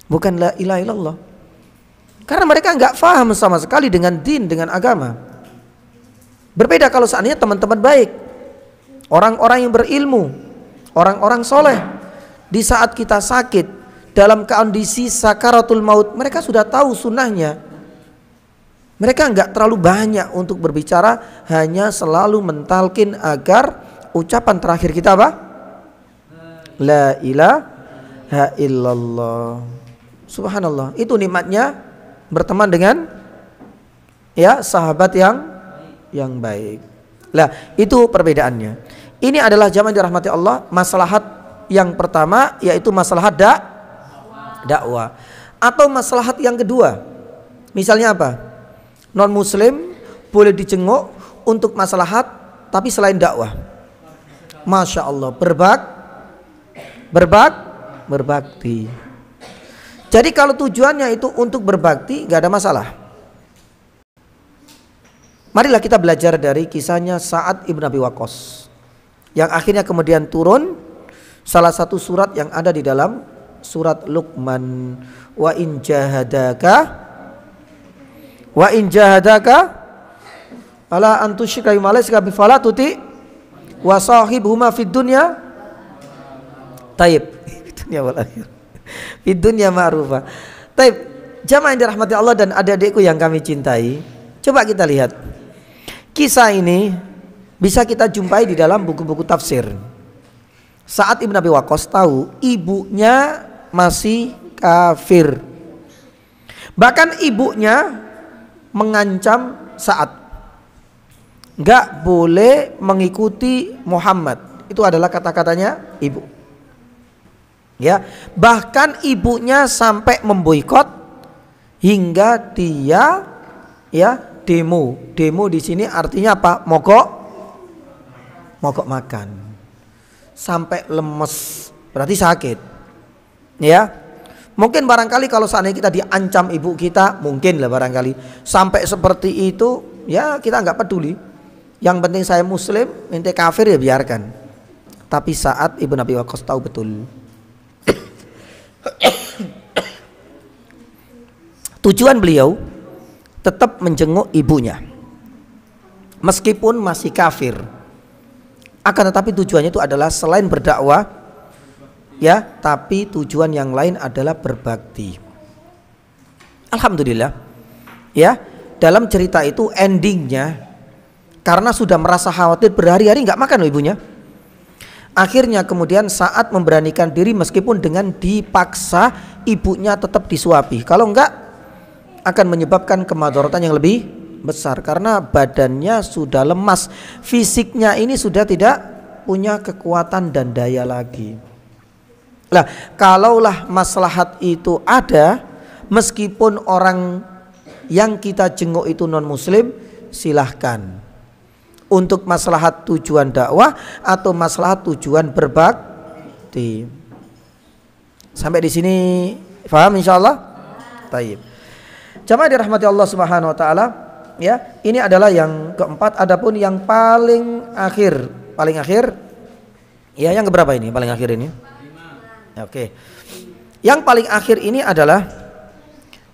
bukan la ilaha illallah. Karena mereka nggak paham sama sekali dengan din, dengan agama. Berbeda kalau seandainya teman-teman baik, orang-orang yang berilmu, orang-orang soleh. Di saat kita sakit dalam kondisi sakaratul maut, mereka sudah tahu sunnahnya. Mereka nggak terlalu banyak untuk berbicara, hanya selalu mentalkin agar ucapan terakhir kita apa? La ilaha illallah. Subhanallah. Itu nikmatnya berteman dengan ya sahabat yang baik. Lah, itu perbedaannya. Ini adalah jamaah dirahmati Allah, maslahat yang pertama yaitu maslahat dakwah. Atau maslahat yang kedua, misalnya apa? Non muslim boleh dijenguk untuk maslahat tapi selain dakwah. Masya Allah, berbakti. Jadi kalau tujuannya itu untuk berbakti gak ada masalah. Marilah kita belajar dari kisahnya Sa'ad ibn Abi Waqqas, yang akhirnya kemudian turun salah satu surat yang ada di dalam surat Luqman. Wa in jahadaka ala an tusyrika bima laysa laka bihi fala tuti wa sahibhuma fid dunya taib dunya wal akhir fid dunya ma'rufa. Taib, jamaah yang dirahmati Allah dan adik-adikku yang kami cintai, coba kita lihat kisah ini bisa kita jumpai di dalam buku-buku tafsir. Sa'ad ibn Abi Waqqas tahu ibunya masih kafir. Bahkan ibunya mengancam Sa'ad, nggak boleh mengikuti Muhammad. Itu adalah kata-katanya ibu. Ya, bahkan ibunya sampai memboikot hingga dia ya demo. Demo di sini artinya apa? Mogok makan. Sampai lemes, berarti sakit. Ya. Mungkin barangkali kalau seandainya kita diancam ibu kita, mungkin lah barangkali sampai seperti itu, ya kita nggak peduli. Yang penting saya muslim, ente kafir ya biarkan. Tapi Sa'ad ibn Abi Waqqas tahu betul. Tujuan beliau tetap menjenguk ibunya meskipun masih kafir. Akan tetapi tujuannya itu adalah selain berdakwah, ya, tapi tujuan yang lain adalah berbakti. Alhamdulillah, ya, dalam cerita itu endingnya karena sudah merasa khawatir berhari-hari nggak makan ibunya. Akhirnya kemudian Sa'ad memberanikan diri meskipun dengan dipaksa, ibunya tetap disuapi. Kalau enggak akan menyebabkan kemadharatan yang lebih besar karena badannya sudah lemas, fisiknya ini sudah tidak punya kekuatan dan daya lagi. Lah, kalaulah maslahat itu ada, meskipun orang yang kita jenguk itu non muslim, silahkan. Untuk maslahat tujuan dakwah atau maslahat tujuan berbakti. Sampai di sini paham insyaallah? Taib. Jamaah dirahmati Allah Subhanahu wa taala, Ya, ini adalah yang keempat. Adapun yang paling akhir, ya yang keberapa ini? Paling akhir ini? Ya, oke. Yang paling akhir ini adalah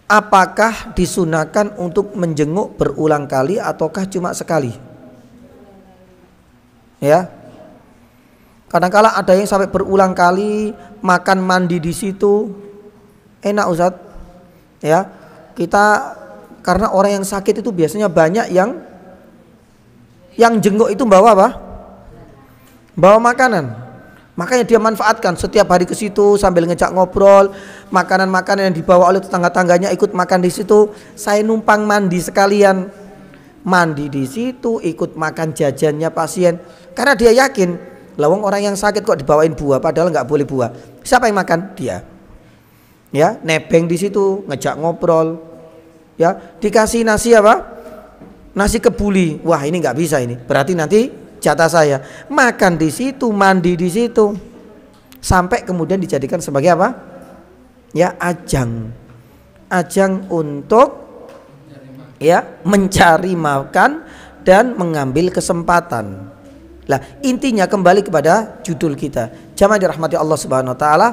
apakah disunahkan untuk menjenguk berulang kali ataukah cuma sekali? Ya. Kadang-kala ada yang sampai berulang kali makan mandi di situ. Enak Ustadz. Ya. Kita karena orang yang sakit itu biasanya banyak yang jenguk itu bawa apa? Bawa makanan. Makanya dia manfaatkan setiap hari ke situ sambil ngejak ngobrol, makanan-makanan yang dibawa oleh tetangga-tangganya ikut makan di situ. Saya numpang mandi sekalian. Mandi di situ, ikut makan jajannya pasien. Karena dia yakin, lawang orang yang sakit kok dibawain buah padahal nggak boleh buah. Siapa yang makan? Dia. Ya, nebeng di situ, ngejak ngobrol. Ya, dikasih nasi apa? Nasi kebuli. Wah, ini nggak bisa ini. Berarti nanti jatah saya. Makan di situ, mandi di situ. Sampai kemudian dijadikan sebagai apa? Ya, ajang untuk ya mencari makan dan mengambil kesempatan. Lah, intinya kembali kepada judul kita. Jamaah dirahmati Allah Subhanahu wa taala,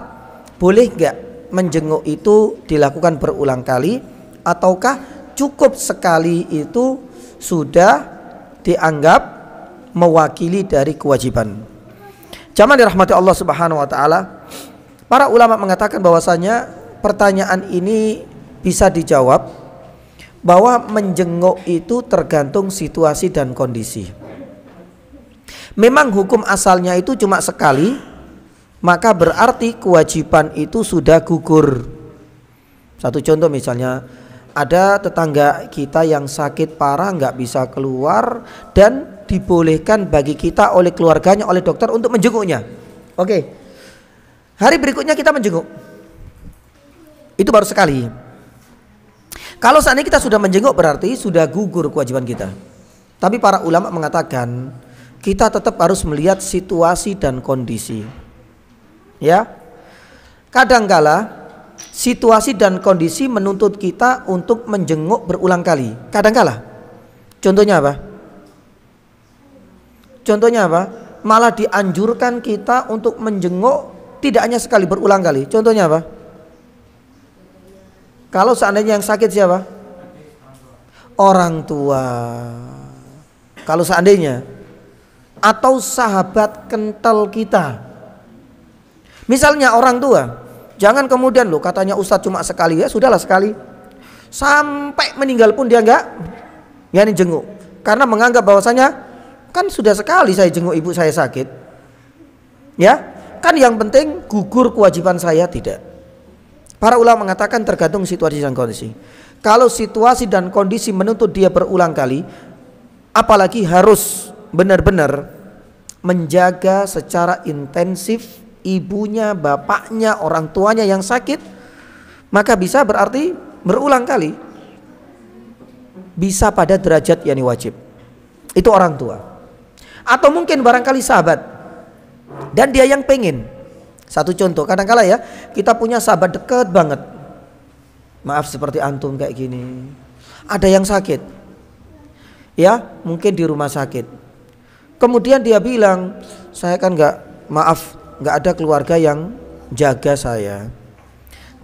boleh nggak menjenguk itu dilakukan berulang kali? Ataukah cukup sekali itu sudah dianggap mewakili dari kewajiban? Jamaah dirahmati Allah Subhanahu wa taala, para ulama mengatakan bahwasanya pertanyaan ini bisa dijawab bahwa menjenguk itu tergantung situasi dan kondisi. Memang hukum asalnya itu cuma sekali, maka berarti kewajiban itu sudah gugur. Satu contoh misalnya, ada tetangga kita yang sakit parah nggak bisa keluar dan dibolehkan bagi kita oleh keluarganya, oleh dokter untuk menjenguknya. Oke, hari berikutnya kita menjenguk, itu baru sekali. Kalau saat ini kita sudah menjenguk berarti sudah gugur kewajiban kita. Tapi para ulama mengatakan kita tetap harus melihat situasi dan kondisi. Ya, kadangkala situasi dan kondisi menuntut kita untuk menjenguk berulang kali. Kadangkala. Contohnya apa? Contohnya apa? Malah dianjurkan kita untuk menjenguk tidak hanya sekali, berulang kali. Contohnya apa? Kalau seandainya yang sakit siapa? Orang tua. Kalau seandainya, atau sahabat kental kita. Misalnya orang tua. Jangan kemudian loh katanya Ustadz cuma sekali, ya sudahlah sekali. Sampai meninggal pun dia enggak yani jenguk. Karena menganggap bahwasanya kan sudah sekali saya jenguk ibu saya sakit. Ya, kan yang penting gugur kewajiban saya tidak. Para ulama mengatakan tergantung situasi dan kondisi. Kalau situasi dan kondisi menuntut dia berulang kali, apalagi harus benar-benar menjaga secara intensif ibunya, bapaknya, orang tuanya yang sakit, maka bisa berarti berulang kali. Bisa pada derajat yang wajib. Itu orang tua. Atau mungkin barangkali sahabat dan dia yang pengen. Satu contoh, kadang-kala ya kita punya sahabat dekat banget. Maaf seperti antum kayak gini. Ada yang sakit. Ya, mungkin di rumah sakit. Kemudian dia bilang, saya kan nggak ada keluarga yang jaga saya.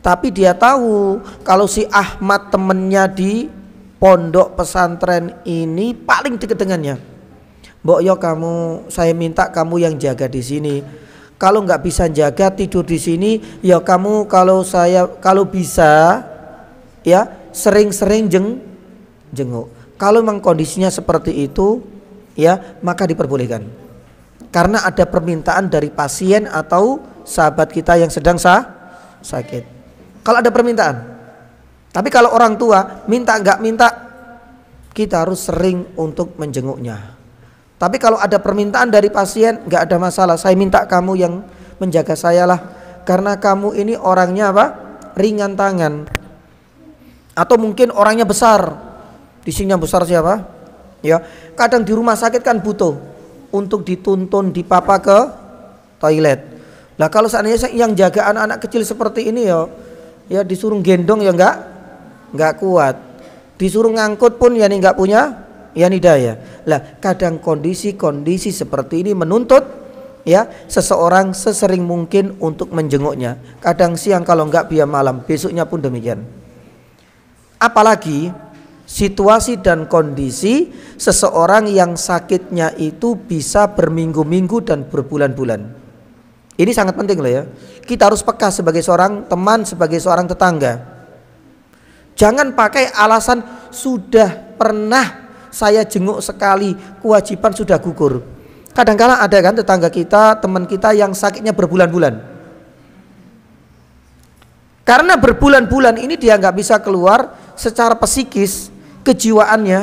Tapi dia tahu kalau si Ahmad temennya di pondok pesantren ini paling dekat dengannya. Mbok yo kamu, saya minta kamu yang jaga di sini. Kalau nggak bisa jaga tidur di sini, ya kamu kalau bisa ya sering-sering jenguk. Kalau memang kondisinya seperti itu, ya maka diperbolehkan. Karena ada permintaan dari pasien atau sahabat kita yang sedang sakit. Kalau ada permintaan. Tapi kalau orang tua minta nggak minta, kita harus sering untuk menjenguknya. Tapi kalau ada permintaan dari pasien nggak ada masalah. Saya minta kamu yang menjaga saya lah. Karena kamu ini orangnya apa? Ringan tangan. Atau mungkin orangnya besar. Di sini yang besar siapa? Ya, kadang di rumah sakit kan butuh untuk dituntun dipapa ke toilet. Lah kalau seandainya yang jaga anak-anak kecil seperti ini ya disuruh gendong ya nggak kuat. Disuruh ngangkut pun yani nggak punya yani daya. Lah kadang kondisi-kondisi seperti ini menuntut ya seseorang sesering mungkin untuk menjenguknya. Kadang siang, kalau enggak biar malam, besoknya pun demikian. Apalagi situasi dan kondisi seseorang yang sakitnya itu bisa berminggu-minggu dan berbulan-bulan. Ini sangat penting loh ya. Kita harus peka sebagai seorang teman, sebagai seorang tetangga. Jangan pakai alasan sudah pernah saya jenguk sekali, kewajiban sudah gugur. Kadang-kala ada kan tetangga kita, teman kita yang sakitnya berbulan-bulan. Karena berbulan-bulan ini dia nggak bisa keluar secara psikis, kejiwaannya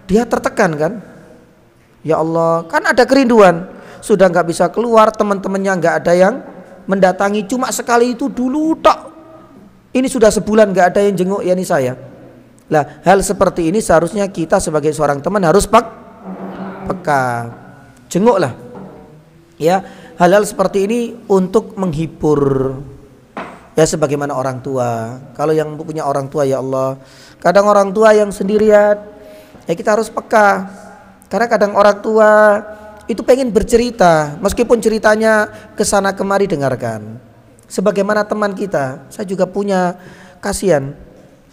dia tertekan kan. Ya Allah, kan ada kerinduan, sudah nggak bisa keluar, teman-temannya nggak ada yang mendatangi, cuma sekali itu dulu tok. Ini sudah sebulan nggak ada yang jenguk yakni saya. Lah hal seperti ini seharusnya kita sebagai seorang teman harus peka. Jenguklah ya, hal-hal seperti ini untuk menghibur ya, sebagaimana orang tua. Kalau yang punya orang tua, ya Allah, kadang orang tua yang sendirian ya kita harus peka, karena kadang orang tua itu pengen bercerita, meskipun ceritanya kesana kemari dengarkan. Sebagaimana teman kita, saya juga punya kasihan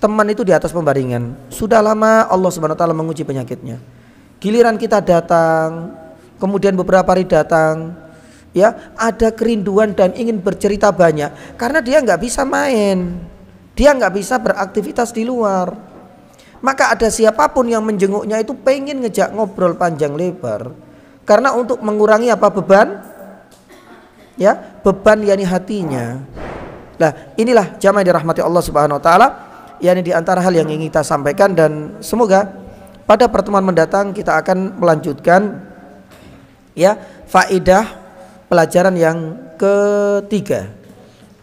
teman itu di atas pembaringan, sudah lama Allah Subhanahu wa taala menguji penyakitnya. Giliran kita datang, kemudian beberapa hari datang, ya ada kerinduan dan ingin bercerita banyak, karena dia nggak bisa main, dia nggak bisa beraktivitas di luar. Maka ada siapapun yang menjenguknya itu pengen ngejak ngobrol panjang lebar, karena untuk mengurangi apa, beban, ya beban yakni hatinya. Nah inilah jamaah dirahmati Allah Subhanahu Wa Taala, yakni di antara hal yang ingin kita sampaikan, dan semoga pada pertemuan mendatang kita akan melanjutkan ya faedah pelajaran yang ketiga.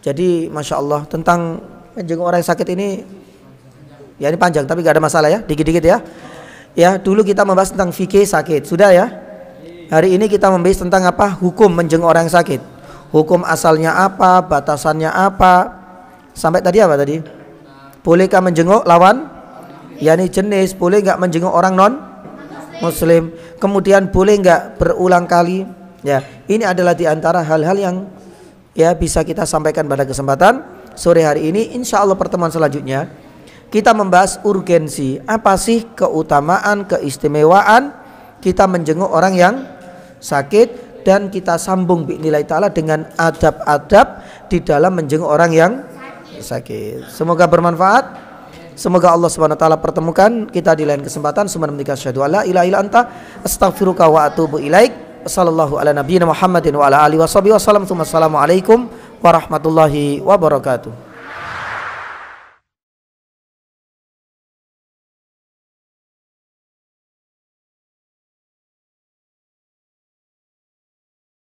Jadi masya Allah tentang menjenguk orang yang sakit ini ya ini panjang, tapi gak ada masalah ya, dikit-dikit ya. Ya dulu kita membahas tentang fikih sakit, sudah ya. Hari ini kita membahas tentang apa, hukum menjenguk orang yang sakit. Hukum asalnya apa, batasannya apa. Sampai tadi apa tadi? Bolehkah menjenguk lawan yakni jenis, boleh nggak menjenguk orang non muslim, kemudian boleh nggak berulang kali. Ya ini adalah diantara hal-hal yang ya bisa kita sampaikan pada kesempatan sore hari ini. Insya Allah pertemuan selanjutnya kita membahas urgensi, apa sih keutamaan, keistimewaan kita menjenguk orang yang sakit, dan kita sambung bi'nillahi ta'ala dengan adab-adab di dalam menjenguk orang yang sakit. Semoga bermanfaat. Semoga Allah Subhanahu wa taala pertemukan kita di lain kesempatan. Subhanaka asyhadu an la ilaha illa anta astaghfiruka wa atubu ilaik. Sallallahu ala nabiyyina Muhammadin wa ala alihi wasallam. Assalamualaikum warahmatullahi wabarakatuh.